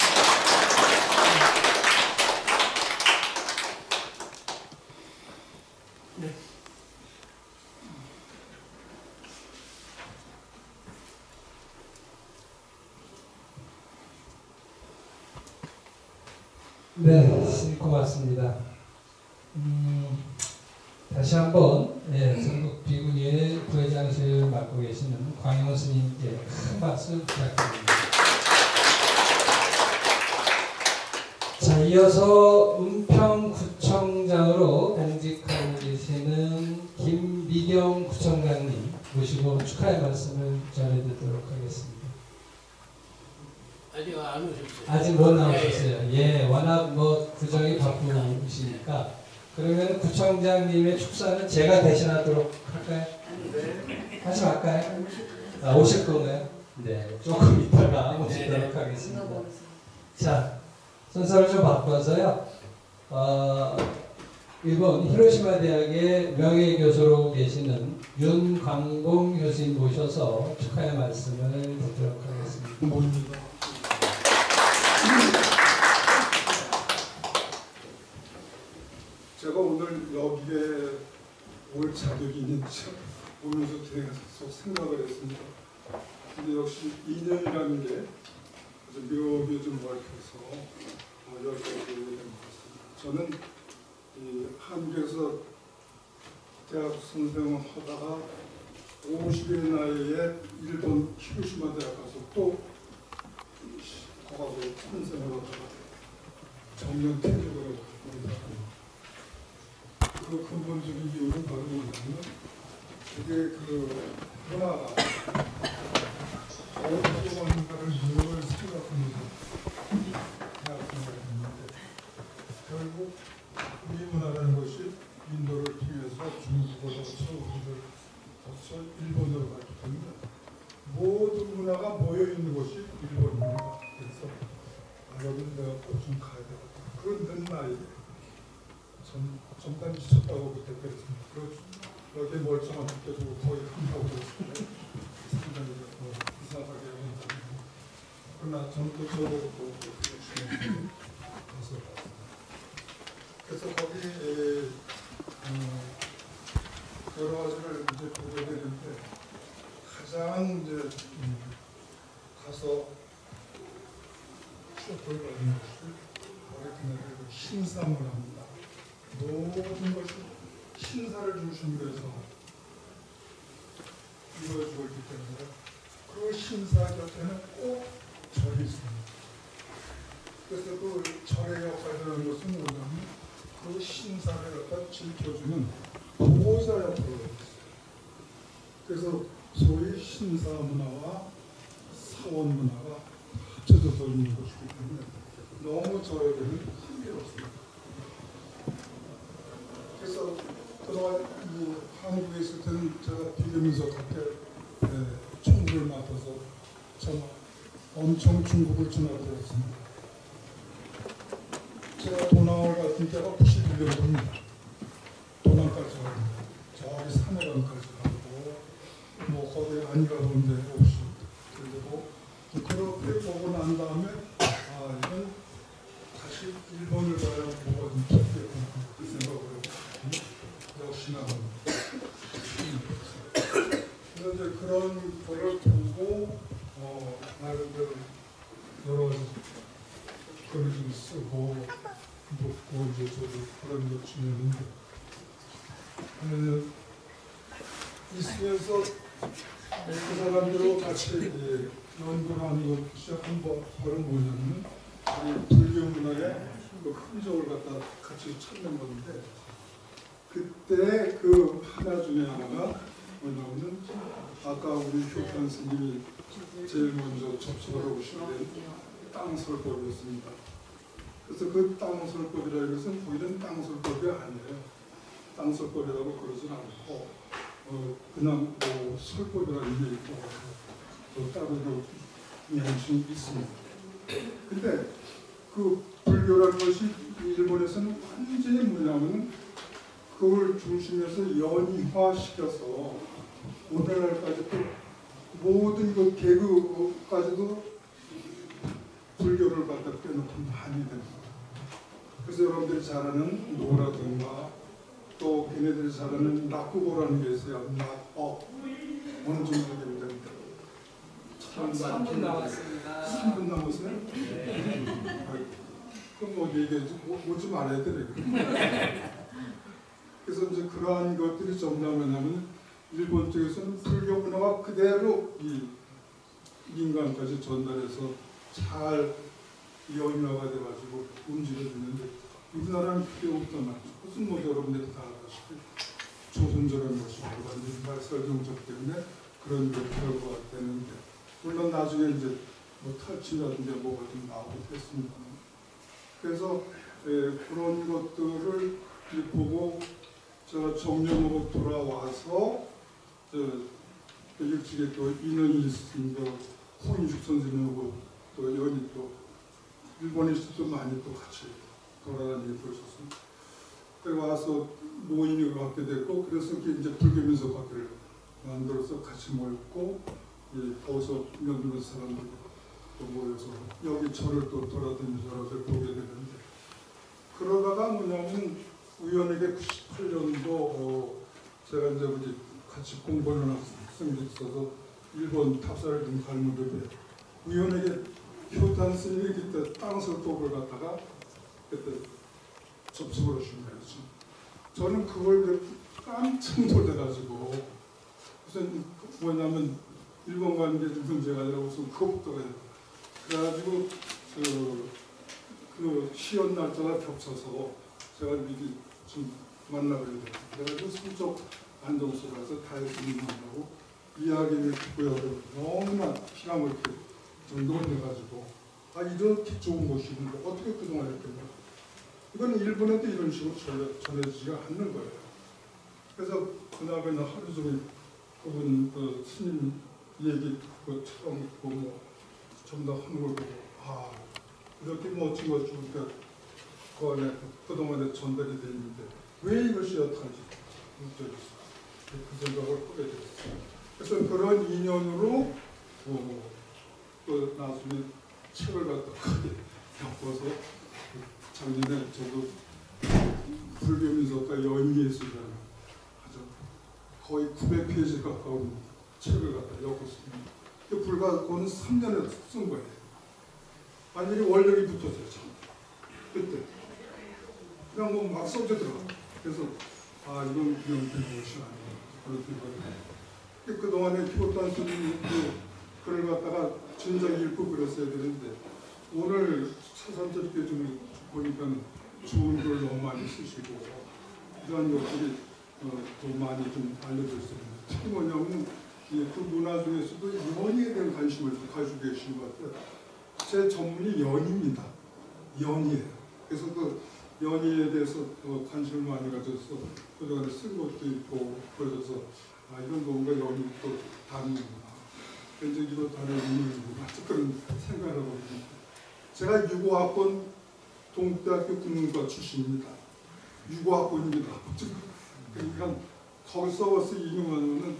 네, 고맙습니다. 다시 한번 전국 비구니의 부회장실을 맡고 계시는 광영 스님께 큰 박수 부탁드립니다. 자, 이어서 은평구청장으로 공직하고 계시는 김미경 구청장님 모시고 축하의 말씀을 전해드리도록 하겠습니다. 아직 안 오셨어요. 아직 못 나오셨어요. 예, 워낙 구정이 바쁘시니까. 그러면 구청장님의 축사는 제가 대신하도록 할까요? 네. 하지 말까요? 오실 건가요? 네, 조금 이따가 모시도록 하겠습니다. 자, 순서를 좀 바꿔서요. 일본 히로시마 대학의 명예교수로 계시는 윤광봉 교수님 모셔서 축하의 말씀을 드리도록 하겠습니다. 제가 오늘 여기에 올 자격이 있는지 보면서 계속 생각을 했습니다. 근데 역시 인연이라는 게 아주 묘하게 좀 얽혀서 여기까지 오게 된 것 같습니다. 저는 이 한국에서 대학 선생을 하다가 50의 나이에 일본 히로시마 대학 가서 또 거기서 선생을 하다가 정년 퇴직을 합니다. 그 근본적인 이유는 바로 뭐냐면 그게 문화가 어디서 왔는가를 늘 생각하면서 결국 이 문화라는 것이 인도를 통해서 중국을 거기서 우리를 벌써 일본으로 가기 때문에 모든 문화가 모여 있는 곳이 일본입니다. 그래서 여기는 내가 꼭 좀 가야 되겠다. 그런 된 나이에 정말 미쳤다고 그때 그랬습니다. 여기 멀쩡한 국대도 거의 한다고 그랬습니다. 상당히 이상하게 했는데 그러나 저도 열심히 가서 봤습니다. 그래서 거기 여러 가지를 이제 보게 되는데 가장 이제 가서 쇼크를 받는 것이 어레티나의 신사문화입니다. 모든 것이 신사를 중심으로 해서 이루어지고 있기 때문에 그 신사 곁에는 꼭 절이 있습니다. 그래서 그 절의 역할이라는 것은 뭐냐면 그 신사를 갖다 지켜주는 보호자 역할을 하고 있어요. 그래서 소위 신사 문화와 사원 문화가 합쳐져서 있는 것이기 때문에 너무 저에게는 흥미롭습니다. 그래서 그동안 한국에 있을 때는 제가 비교면서 그렇게 총무를 맡아서 참 엄청 중국을 지나들었습니다. 제가 도낭을 갔을 때가 91년도입니다. 도낭까지 가고 저기 산해강까지 가고 뭐 거기 안 가본 데 없이 그리고 그렇게 보고 난 다음에 이건 다시 일본을 가야 뭐가 좀 좋겠구나 그 생각을 했거든요. 역시나 그래서 이제 그런 거를 보고 나름대로 여러 가지 글을 좀 쓰고 묻고 이제 저도 그런 거 지내는데 있으면서 그 사람들하고 같이 연구를 하는 것이 그런 뭐냐면 불교 문화의 그 흔적을 갖다 같이 찾는 건데 그때 그 하나 중에 하나가 뭐냐면 아까 우리 효탄 스님이 제일 먼저 접속을 하고 싶은 땅설법이었습니다. 그래서 그 땅설법이라는 것은 거기는 땅설법이 아니에요. 땅설법이라고 그러진 않고 그냥 뭐 설법이라는 게 있고 또 다른 명칭이 있습니다. 근데 그 불교라는 것이 일본에서는 완전히 뭐냐면 그걸 중심에서 연이화시켜서 오늘날까지도 모든 그 개그까지도 불교를 갖다 빼놓고 많이 됩니다. 그래서 여러분들이 잘 아는 노라든가 또 걔네들이 잘 아는 낙구보라는 게 있어요. 어느 정도 됩니다. 3분 남았습니다. 3분 남았어요? 네. 그럼 뭐 얘기하지 오지 말아야 되네. 그래서 이제 그러한 것들이 정답이냐면 일본 쪽에서는 불교 문화가 그대로 이 인간까지 전달해서 잘 연화가 돼가지고 움직여주는데 우리나라는 그때부터 났죠. 무슨 뭐 여러분들이 다 아시다시피 조선조라는 것이 완전히 발설정적 때문에 그런 결과가 되는데 물론 나중에 이제 뭐 탈취라든지 뭐가 좀 나오고 했습니다. 그래서 그런 것들을 보고 제가 정년으로 돌아와서 일찍에 또 인연이 있습니다. 홍인숙 선생님하고 또 연이 또 일본에서도 많이 또 같이 돌아다니고 그러셨습니다. 그래 와서 모임을 갖게 됐고 그래서 이제 불교면서 학교를 만들어서 같이 모였고 거기서 몇몇 사람들이 또 모여서 여기 절을 또 돌아다니면서 보게 되는데 그러다가 뭐냐면 우연하게 98년도 제가 이제 우리 같이 공부하는 학생들이 있어서 일본 탑사를 좀 가는데 우연하게 효탄 스님이 그때 땅설법을 갖다가 그때 접속을 하신 거예요. 저는 그걸 깜짝 놀래가지고 무슨 뭐냐면 일본 가는 게 좀 문제가 아니라 무슨 그것부터 해요. 그래가지고 그 시연 날짜가 겹쳐서 제가 미리 좀 만나게 돼요. 그래가지고 성적 안정소 가서 다혜스님 만나고 이야기를 듣고요. 너무나 피가 막히게 좀 놀래가지고 이렇게 좋은 곳이 있는데 어떻게 그동안 했겠냐. 이건 일본에도 이런 식으로 전해지지가 않는 거예요. 그래서 그날 하루 종일 그분 스님 얘기 그처럼 듣고 뭐 전부 다 하는 걸 보고 이렇게 멋진 것 주니까 그 안에 그동안에 전달이 돼 있는데 왜 이것이 어떡하지? 그 생각을 하게 됐어요. 그래서 그런 인연으로 그 나중에 책을 갖다 크게 엮어서 작년에 저도 불교민속과 여인예술이라는 아주 거의 900페이지 가까운 책을 갖다 엮었습니다. 불과 그건 3년에 쓴 거예요. 완전히 원력이 붙었어요. 그때 그냥 뭐 막 써지더라고. 그래서 이건 그냥 된 것이 아니야. 그렇게 그동안에 기록단 스님이 글을 갖다가 진작 읽고 그랬어야 되는데 오늘 차산절께 좀 보니까 좋은 글 너무 많이 쓰시고 이런 것들이 더 많이 좀 알려져 있습니다. 특히 뭐냐면 그 문화 중에서도 연희에 대한 관심을 가지고 계신 것 같아요. 제 전문이 연희입니다. 연희예요. 그래서 그 연희에 대해서 관심을 많이 가져서 그동안에 쓴 것도 있고 그래서 이건 뭔가 연희 또 다르구나. 굉장히 다른 의미구나. 그런 생각을 하고 있습니다. 제가 65학번 동국대학교 국문과 출신입니다. 65학번입니다. 그러니까 거기서 와서 인용하면은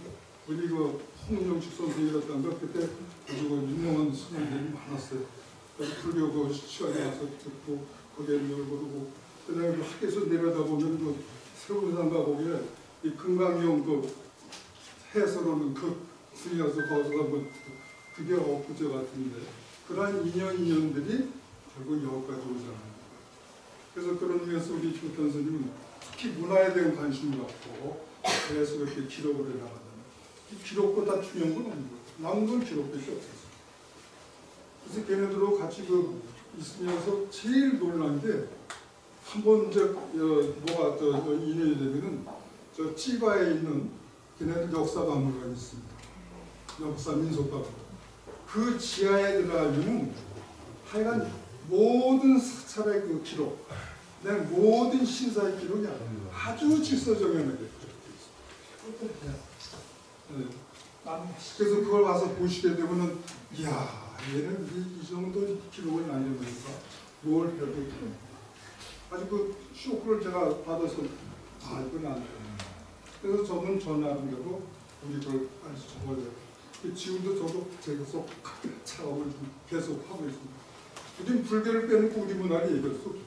우리 그 홍영식 선생이었던 거 그때 아주 유명한 선생님들이 많았어요. 불교 그 시간에 와서 듣고 거기에 놀고 그다음에 그 학교에서 내려다보면 그 세운상가 거기에 이 금강경 그 해설하는 그 중에서 거기서 한번 그게 엊그제 같은데 그러한 인연들이 결국 여기까지 오잖아요. 그래서 그런 의미에서 우리 효탄 스님은 특히 문화에 대한 관심을 갖고 계속 이렇게 기록을 해나가잖아요. 이 기록보다 중요한 건 없는 거예요. 남은 건 기록밖에 없어요. 그래서 걔네들하고 같이 있으면서 제일 놀란 게 한 번 뭐가 인연이 되면은 저 찌바에 있는 걔네들 역사박물관이 있습니다. 역사 민속박물관. 그 지하에 들어가면은 하여간 모든 사찰의 그 기록, 모든 신사의 기록이 아주 질서정연하게 그래서 그걸 와서 보시게 되면은 이야 얘는 이 정도 기록을 남겨놓으니까 뭘 해야 되겠구나. 아주 그 쇼크를 제가 받아서 이건 안 돼. 그래서 저는 저 나름대로 우리 걸 아주 적어야 지금도 저도 계속 작업을 계속 하고 있습니다. 우린 불교를 빼놓고 우리 문화를 얘기할 수 없어요.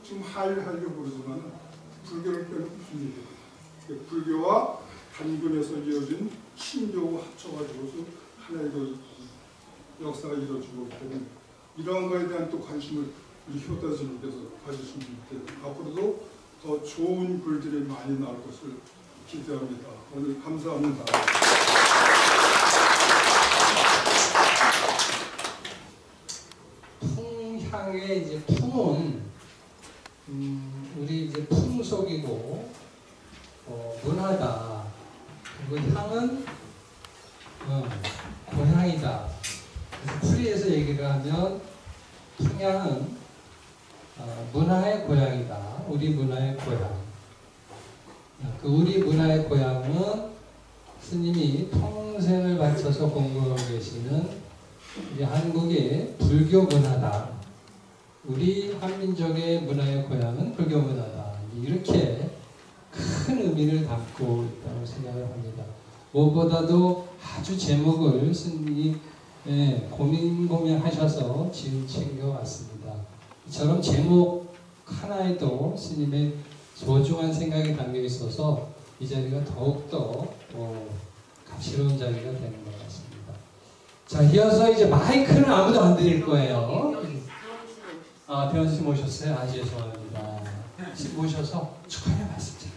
지금 하려고 그러지만 불교를 빼놓고 무슨 얘기예요. 불교와 단근에서 이어진 신교와 합쳐가지고서 하나의 그 역사가 이루어지고 있기 때문에 이러한 거에 대한 또 관심을 우리 효단 스님께서 가지시면 좋겠고 앞으로도 더 좋은 글들이 많이 나올 것을 기대합니다. 오늘 감사합니다. 풍향의 이제 풍은 우리 이제 풍속이고 문화다. 그리고 향은 고향이다. 그래서 풀이에서 얘기를 하면 풍향은 문화의 고향이다. 우리 문화의 고향. 그 우리 문화의 고향은 스님이 평생을 바쳐서 공부하고 계시는 우리 한국의 불교 문화다. 우리 한민족의 문화의 고향은 불교 문화다. 이렇게 큰 의미를 담고 있다고 생각을 합니다. 무엇보다도 아주 제목을 스님이 고민하셔서 지은 책인 것 같습니다. 이처럼 제목 하나에도 스님의 소중한 생각이 담겨 있어서 이 자리가 더욱더 값스러운 자리가 되는 것 같습니다. 자, 이어서 이제 마이크는 아무도 안 드릴 거예요. 대원 씨 모셨어요? 죄송합니다. 모셔서 축하의 말씀 드릴게요.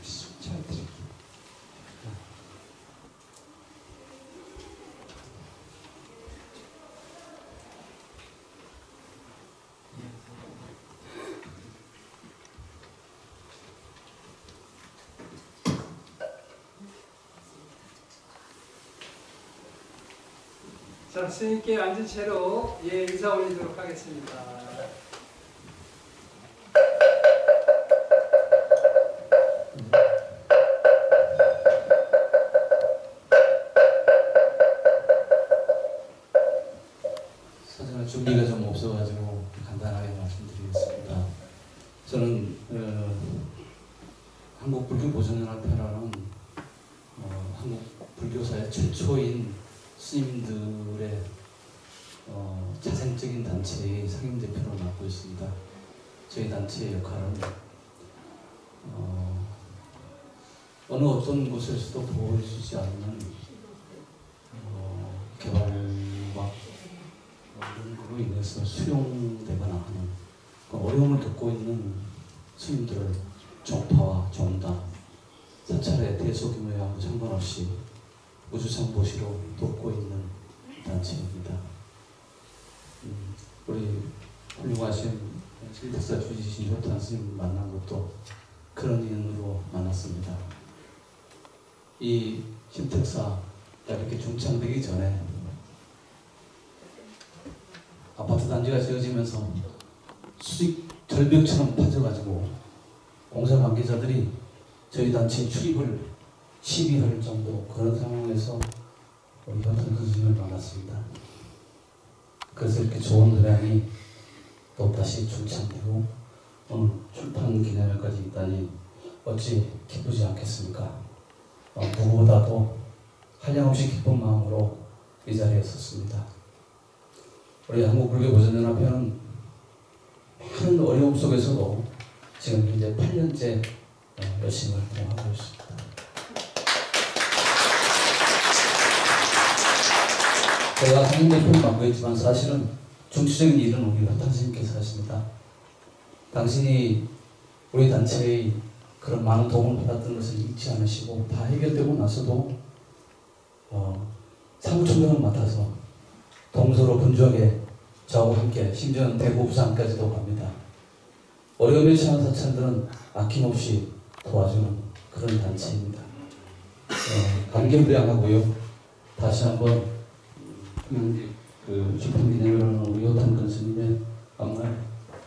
자, 스님께 앉은 채로 인사 올리도록 하겠습니다. 불교보존연합회라는 한국 불교사의 최초인 스님들의 자생적인 단체의 상임대표를 맡고 있습니다. 저희 단체의 역할은 어느 어떤 곳에서도 보여주지 않는 개발과 이런 걸로 인해서 수용되거나 하는 어려움을 겪고 있는 스님들을 종파와 종단, 사찰의 대소규모와 상관없이 우주창보시로 돕고 있는 단체입니다. 우리 훌륭하신 신택사 주지신 효탄 스님 만난 것도 그런 인연으로 만났습니다. 이 신택사가 이렇게 중창되기 전에 아파트 단지가 지어지면서 수익 절벽처럼 빠져가지고 공사 관계자들이 저희 단체에 출입을 시비할 정도 그런 상황에서 우리 효탄 스님을 만났습니다. 그래서 이렇게 좋은 노량이 또 다시 중창되고 오늘 출판 기념회까지 있다니 어찌 기쁘지 않겠습니까? 누구보다도 한량없이 기쁜 마음으로 이 자리에 섰습니다. 우리 한국불교보존연합회는 많은 어려움 속에서도 지금 현재 8년째 열심히 활동하고 있습니다. 제가 상임대표를 맡고 있지만 사실은 중추적인 일은 우리 효탄 스님께서 하십니다. 당신이 우리 단체의 그런 많은 도움을 받았던 것을 잊지 않으시고 다 해결되고 나서도 사무총장을 맡아서 동서로 분주하게 저하고 함께 심지어는 대구 부산까지도 갑니다. 어려움에 처한 사찰들은 아낌없이 도와주는 그런 단체입니다. 감개무량하고요. 다시 한번 그 출판기념회라는 우리 효탄 근스님의 정말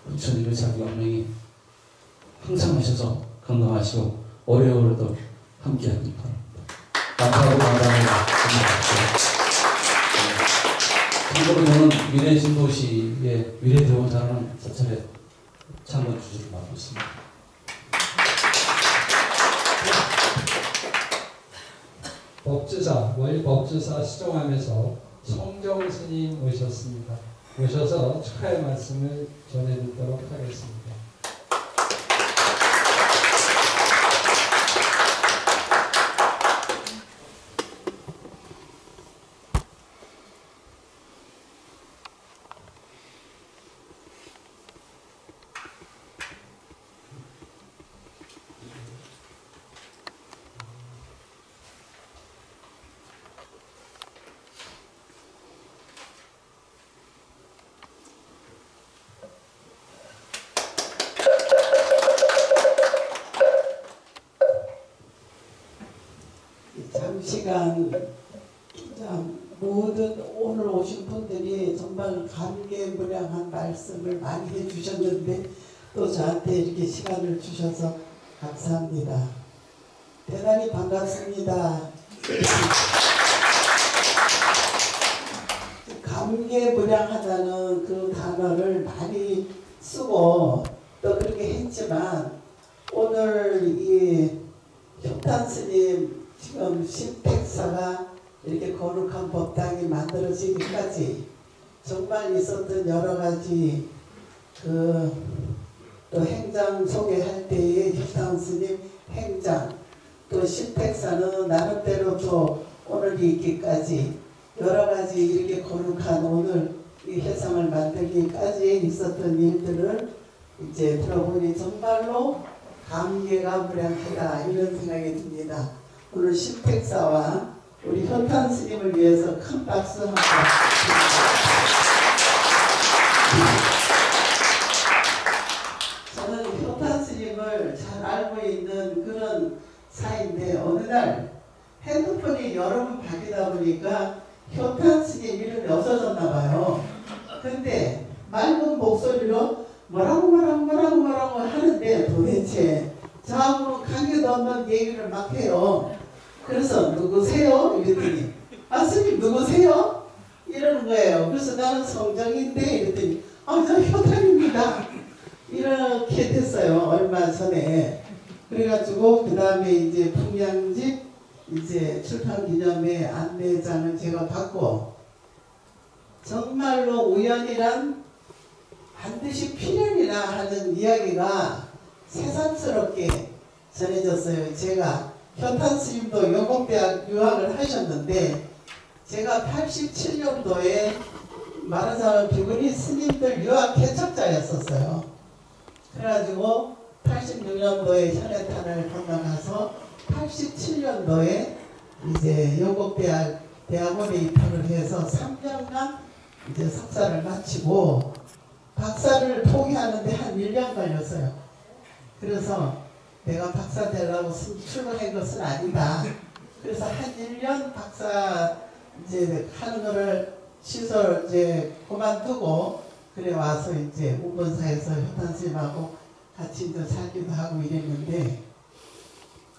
부처님의 자기 영명이 항상 하셔서 건강하시고 오래오래도 함께합니다. 감사하고 감사합니다. 참고로 저는 미래진보시의 미래대원사라는 사찰의 참관 주지를 맡고 있습니다. 법주사, 월법주사 수종하면서 성정 스님 모셨습니다. 모셔서 축하의 말씀을 전해드리도록 하겠습니다. 장시간 모든 오늘 오신 분들이 정말 감개무량한 말씀을 많이 해주셨는데 또 저한테 이렇게 시간을 주셔서 감사합니다. 대단히 반갑습니다. 감개무량하다는 그 단어를 많이 쓰고 또 그렇게 했지만 오늘 이 효탄 스님 지금 신택사가 이렇게 거룩한 법당이 만들어지기까지 정말 있었던 여러 가지 또 행장 소개할 때의 효탄 스님 행장 또 신택사는 나름대로 또 오늘이 있기까지 여러 가지 이렇게 거룩한 오늘 이 회상을 만들기까지 있었던 일들을 이제 들어보니 정말로 감개가 무량하다 이런 생각이 듭니다. 오늘 신택사와 우리 효탄 스님을 위해서 큰 박수 한번 저는 효탄 스님을 잘 알고 있는 그런 사이인데 어느 날 핸드폰이 여러 번 바뀌다 보니까 효탄 스님 이름이 없어졌나 봐요. 근데 맑은 목소리로 뭐라고 하는데 도대체 저하고 관계도 없는 얘기를 막 해요. 그래서 누구세요? 이랬더니 아 스님 누구세요? 이러는 거예요. 그래서 나는 성정인데 이랬더니 아 저 효탄입니다. 이렇게 됐어요. 얼마 전에. 그래가지고 그 다음에 이제 풍량집 이제 출판기념회 안내장을 제가 받고, 정말로 우연이란 반드시 필연이라 하는 이야기가 새삼스럽게 전해졌어요. 제가 현탄 스님도 영국대학 유학을 하셨는데, 제가 87년도에 말하자면 비구니 스님들 유학 개척자였었어요. 그래가지고 86년도에 현해탄을 건너가서 87년도에 이제 영국대학 대학원에 입학을 해서 3년간 이제 석사를 마치고 박사를 포기하는데 한 1년 걸렸어요. 그래서 내가 박사 되려고 출근한 것은 아니다. 그래서 한 1년 박사 이제 하는 거를 시설 이제 그만두고, 그래 와서 이제 우본사에서 효탄 스님하고 같이 이제 살기도 하고 이랬는데,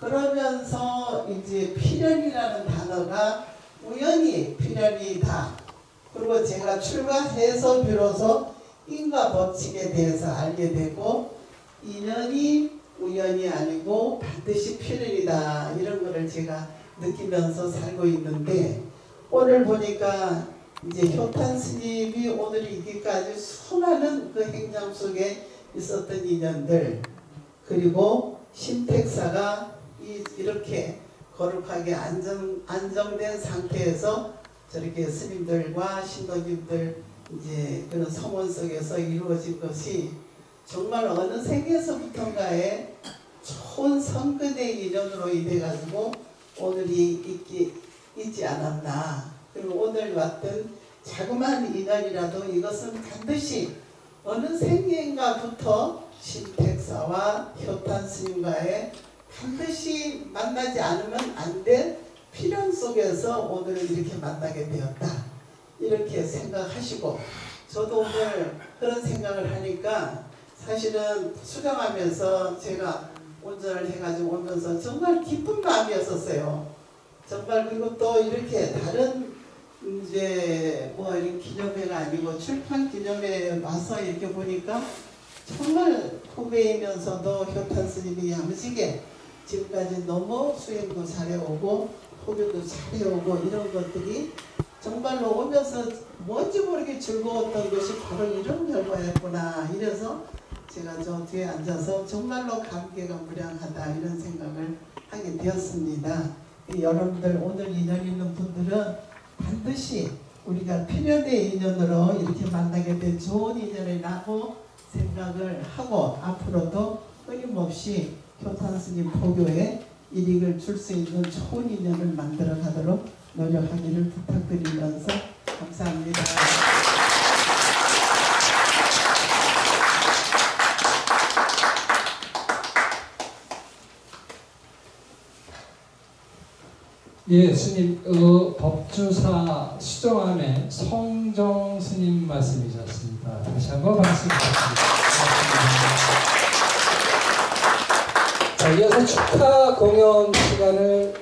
그러면서 이제 필연이라는 단어가 우연히 필연이다. 그리고 제가 출가해서 비로소 인과 법칙에 대해서 알게 되고, 인연이 우연이 아니고 반드시 필연이다, 이런 거를 제가 느끼면서 살고 있는데, 오늘 보니까 이제 효탄 스님이 오늘 이기까지 수많은 그 행장 속에 있었던 인연들, 그리고 신택사가 이렇게 거룩하게 안정된 상태에서 저렇게 스님들과 신도님들 이제 그런 성원 속에서 이루어진 것이 정말 어느 세계에서부터인가에 좋은 성근의 인연으로 인해 가지고 오늘이 있지 않았나. 그리고 오늘 왔던 자그마한 인연이라도 이것은 반드시 어느 생애인가부터 신택사와 효탄 스님과의 반드시 만나지 않으면 안 될 필연 속에서 오늘 이렇게 만나게 되었다, 이렇게 생각하시고, 저도 오늘 그런 생각을 하니까 사실은 수정하면서 제가 운전을 해가지고 오면서 정말 기쁜 마음이었었어요. 정말. 그리고 또 이렇게 다른 이제 뭐 이런 기념회가 아니고 출판 기념회에 와서 이렇게 보니까 정말 후배이면서도 효탄 스님이 야무지게 지금까지 너무 수행도 잘해오고 호교도 잘해오고 이런 것들이 정말로 오면서 뭔지 모르게 즐거웠던 것이 바로 이런 결과였구나. 이래서 제가 저 뒤에 앉아서 정말로 감개가 무량하다, 이런 생각을 하게 되었습니다. 여러분들 오늘 인연 있는 분들은 반드시 우리가 필연의 인연으로 이렇게 만나게 된 좋은 인연이라고 생각을 하고, 앞으로도 끊임없이 효탄 스님 포교에 이익을 줄 수 있는 좋은 인연을 만들어 가도록 노력하기를 부탁드리면서 감사합니다. 예, 스님, 법주사 수정함의 성정 스님 말씀이셨습니다. 다시 한번 박수 부탁드립니다. 자, 이어서 축하 공연 시간을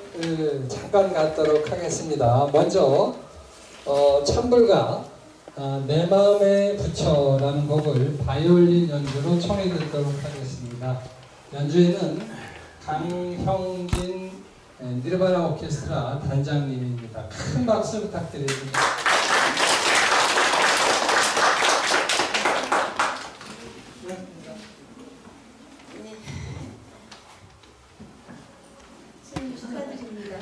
잠깐 갖도록 하겠습니다. 먼저 찬불가 내 마음의 부처라는 곡을 바이올린 연주로 청해 듣도록 하겠습니다. 연주에는 강형진 니르바나 오케스트라 단장님입니다. 큰 박수 부탁드립니다. 축하드립니다.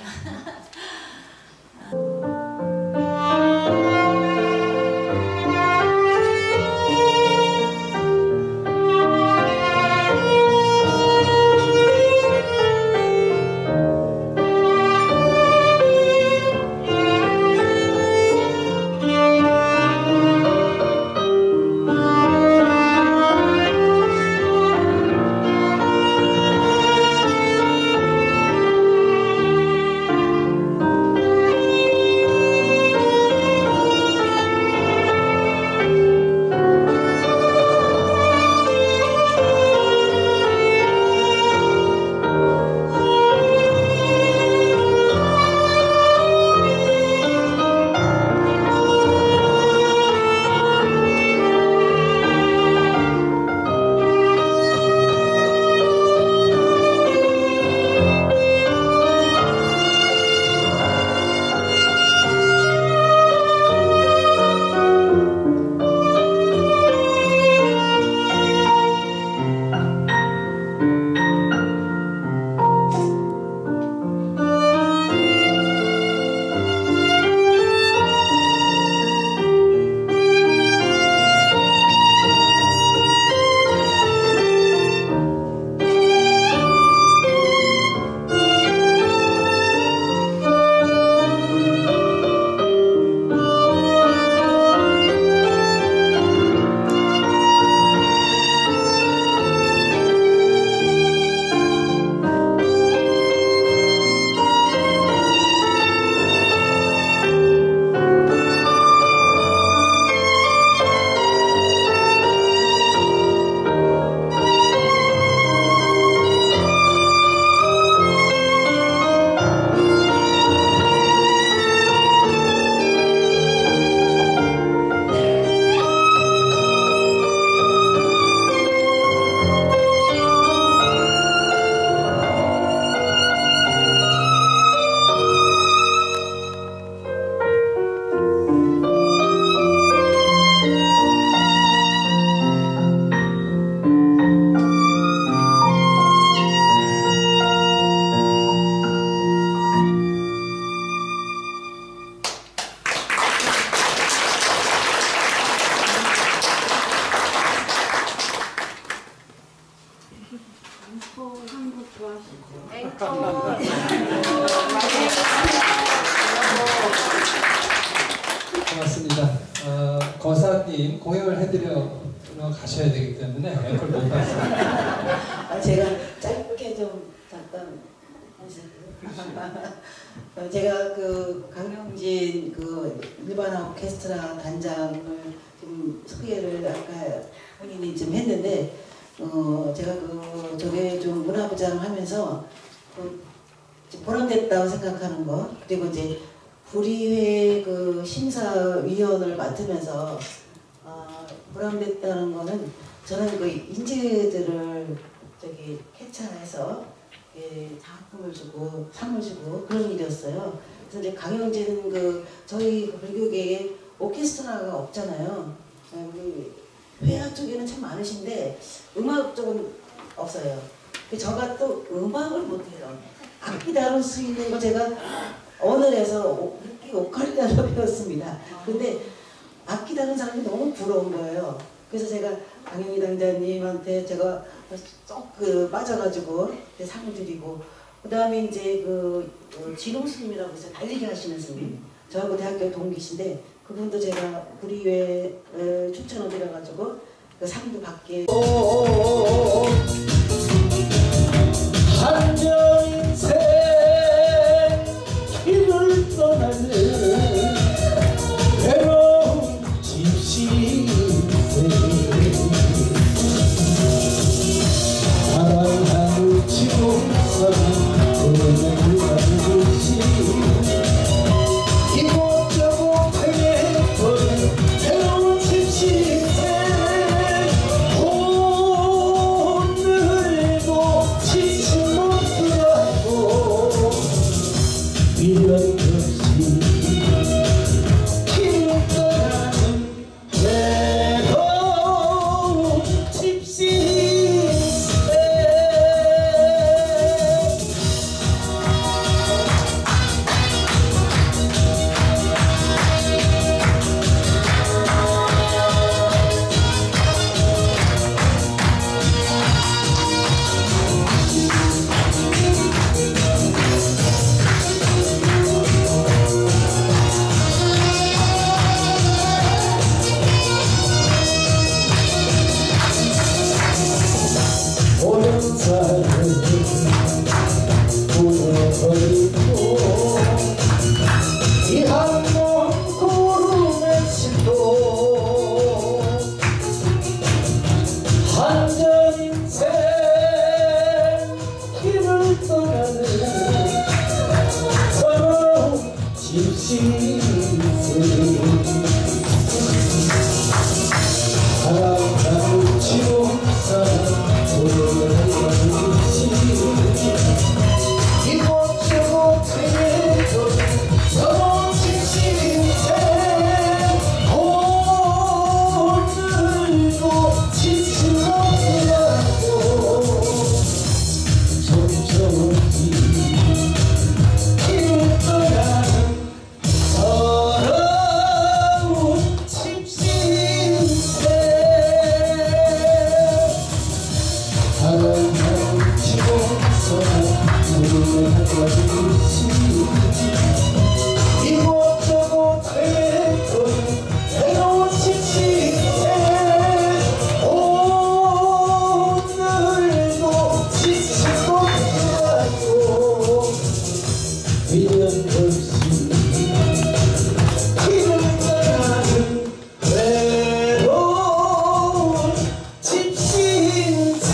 공연을 해드려 가셔야 되기 때문에 앵콜 못 봤어요. 제가 짧게 좀 잠깐 제가 그 강영진 그 일반 오케스트라 단장을 좀 소개를 아까 본인이 좀 했는데 제가 그 저게 좀 문화부장 하면서 보람됐다고 생각하는 거, 그리고 이제 불의회 그 심사위원을 맡으면서 보람됐다는 거는 저는 그 인재들을 저기 캐치해서 작품을 주고 상을 주고 그런 일이었어요. 그래서 이제 강영진 그 저희 그 불교계에 오케스트라가 없잖아요. 회화 쪽에는 참 많으신데 음악 쪽은 없어요. 저가 또 음악을 못해요. 악기 다룰 수 있는 거 제가 언어에서 오카리나로 배웠습니다. 근데 악기 다루는 사람이 너무 부러운 거예요. 그래서 제가 강영희 당자님한테 제가 쏙 빠져가지고 상을 드리고, 그 다음에 이제 진홍 스님이라고 해서 달리기 하시는 스님, 저하고 대학교 동기신데 그분도 제가 불의회 추천을 드려가지고 그 상도 받게. 한정 인생 길을 떠나는 외로운 집시 사랑하는 지구상 오늘 가는 곳이 이곳저곳 헤매버린 외로운 집시 미련 없이 길을 떠나는 외로운 집시세. 이 한몸 구름에 싣고 한정 인생 길을 떠나는 서러운 집시세. 사랑하는 지옥사랑 이곳저곳 헤매도 서러운 집시세. 오늘도 지친 너무라도 정처없이 길을 떠나는 서러운 집시세. 사랑하는 지옥사랑 이곳저곳 헤매도는 외로운 집시세. 오늘도 지친 못하고 미련 없이 길을 떠나는 외로운 집시세.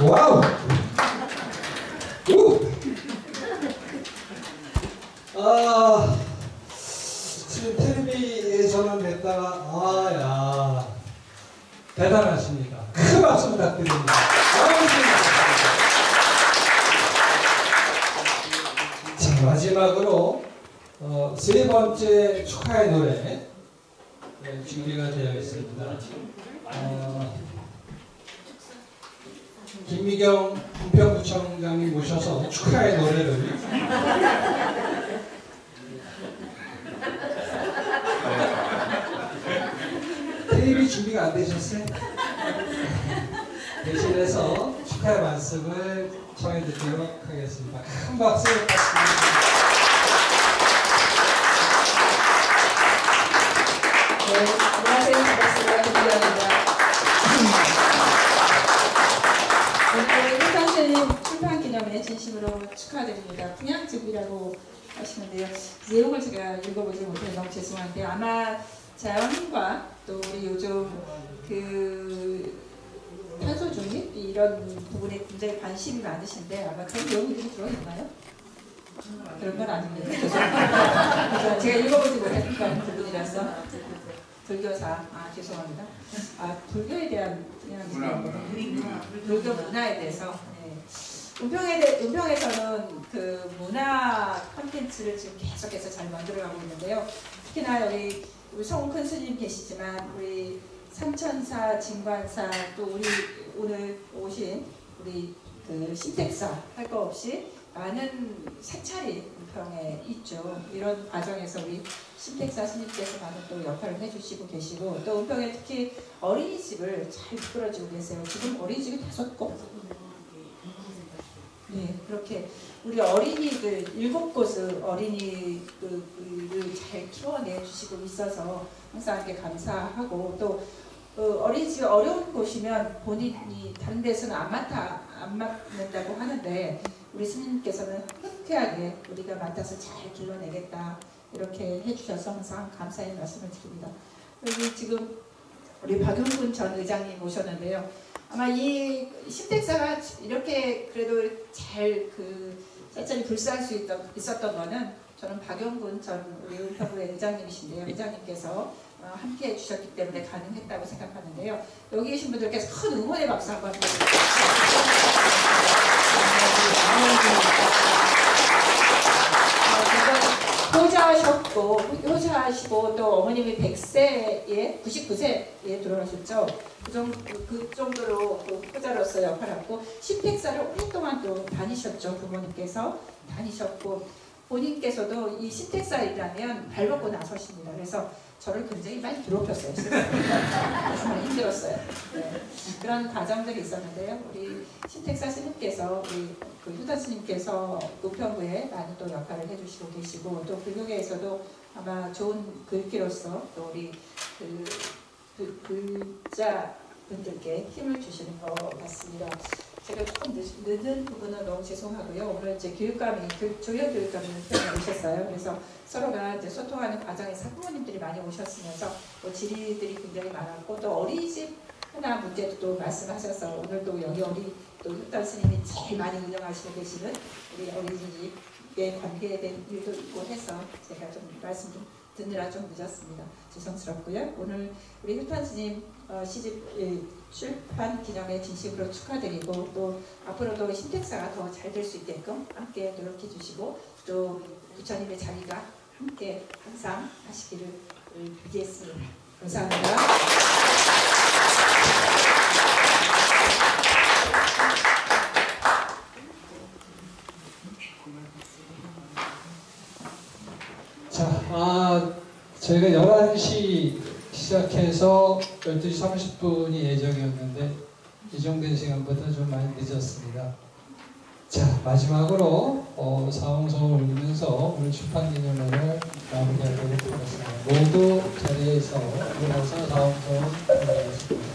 와우! 지금 텔레비에서만 뵀다가 야 대단하십니다. 큰 박수 부탁드립니다. 자, 마지막으로 세 번째 축하의 노래 준비가 되어 있습니다. 김미경 부평구청장님 모셔서 축하의 노래를 테레비 준비가 안 되셨어요? 대신해서 축하 축하 말씀을 전해드리도록 하겠습니다. 큰 박수 부탁드립니다. 네, 안녕하세요. 반갑습니다. 김기현입니다. 오늘 효탄스님 출판 기념에 진심으로 축하드립니다. 풍양집이라고 하시는데요. 내용을 제가 읽어보지 못해서 너무 죄송한데 아마 자연과 또 우리 요즘 그 탄소 중립 이런 부분에 굉장히 관심이 많으신데 아마 그런 내용들이 들어있나요? 그런 건 아닙니다. 그래서 제가 읽어보지 못했던 부분이라서 불교사, 죄송합니다. 불교에 대한 불교 문화에 대해서. 네. 은평에서는 그 문화 콘텐츠를 지금 계속해서 잘 만들어가고 있는데요. 특히나 우리 성훈 큰 스님 계시지만 우리 삼천사, 진관사 또 우리 오늘 오신 우리 그 신택사 할 거 없이 많은 사찰이 은평에 있죠. 이런 과정에서 우리 신택사 스님께서 많은 또 역할을 해주시고 계시고 또 은평에 특히 어린이집을 잘 이끌어주고 계세요. 지금 어린이집이 5곳? 네, 그렇게 우리 어린이들 7곳을 어린이를 잘 키워내 주시고 있어서 항상 이렇게 감사하고 또 어린이집이 어려운 곳이면 본인이 다른 데서는 안 맡는다고 하는데 우리 스님께서는 흔쾌하게 우리가 맡아서 잘 길러내겠다 이렇게 해주셔서 항상 감사의 말씀을 드립니다. 여기 지금 우리 박용근 전 의장님 오셨는데요. 아마 이 신택사가 이렇게 그래도 잘 짤짤이 불사할 수 있었던 거는 저는 박용근 전 우리 은평구의 의장님이신데요. 의장님께서 함께 해주셨기 때문에 가능했다고 생각하는데요. 여기 계신 분들께서 큰 응원의 박수 한번 부탁드립니다. 효자하시고 또 어머님이 100세에 99세에 돌아가셨죠. 그 정도로 효자로서 역할하고 신택사를 오랫동안 또 다니셨죠. 부모님께서 다니셨고 본인께서도 이 신택사이라면 발벗고 나서십니다. 그래서 저를 굉장히 많이 괴롭혔어요. 그래서 많이 힘들었어요. 네. 그런 과정들이 있었는데요. 우리 신택사 스님께서 우리 효단 스님께서 은평구에 많은 또 역할을 해주시고 계시고 또 불교계에서도 아마 좋은 글귀로서 또 우리 글자분들께 힘을 주시는 것 같습니다. 제가 조금 늦은 부분은 너무 죄송하고요. 오늘 이제 조연 교육감이 오셨어요. 그래서 서로가 이제 소통하는 과정에서 학부모님들이 많이 오셨으면서 또 질의들이 굉장히 많았고 또 어린이집 하나 문제도 또 말씀하셔서 오늘 또 여기 또 효단 스님이 제일 많이 운영하시고 계시는 우리 어린이집에 관계된 일도 있고 해서 제가 좀 말씀 좀 듣느라 좀 늦었습니다. 죄송스럽고요. 오늘 우리 효단 스님 시집 출판 기념에 진심으로 축하드리고 또 앞으로도 신택사가 더 잘 될 수 있게끔 함께 노력해 주시고 또 부처님의 자리가 함께 항상 하시기를 빌겠습니다. 감사합니다. 자, 저희가 11시 시작해서 12시 30분이 예정이었는데 예정된 시간보다 좀 많이 늦었습니다. 자, 마지막으로 사홍성을 울리면서 오늘 출판기념회를 마무리하도록 하겠습니다. 모두 자리에서 일어나서 사홍성을 울리겠습니다.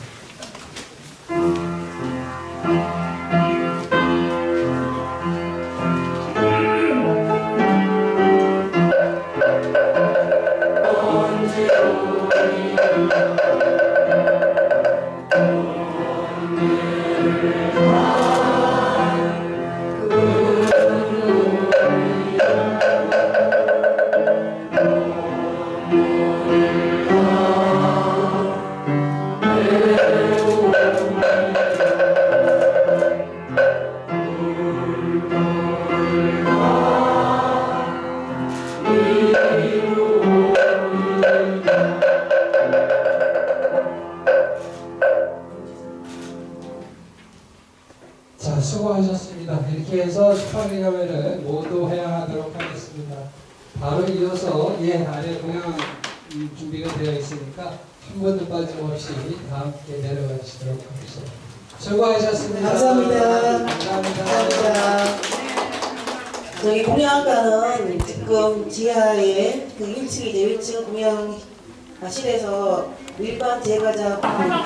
자, 수고하셨습니다. 이렇게 해서 출판기념회를 모두 회양하도록 하겠습니다. 바로 이어서 아래 공연 준비가 되어 있으니까 한 번도 빠짐없이 다 함께 내려가 주시도록 하겠습니다. 수고하셨습니다. 감사합니다. 감사합니다. 저희 공양학과는 지금 지하에 그 1층이죠. 1층 공양실에서 일반 제과자 아,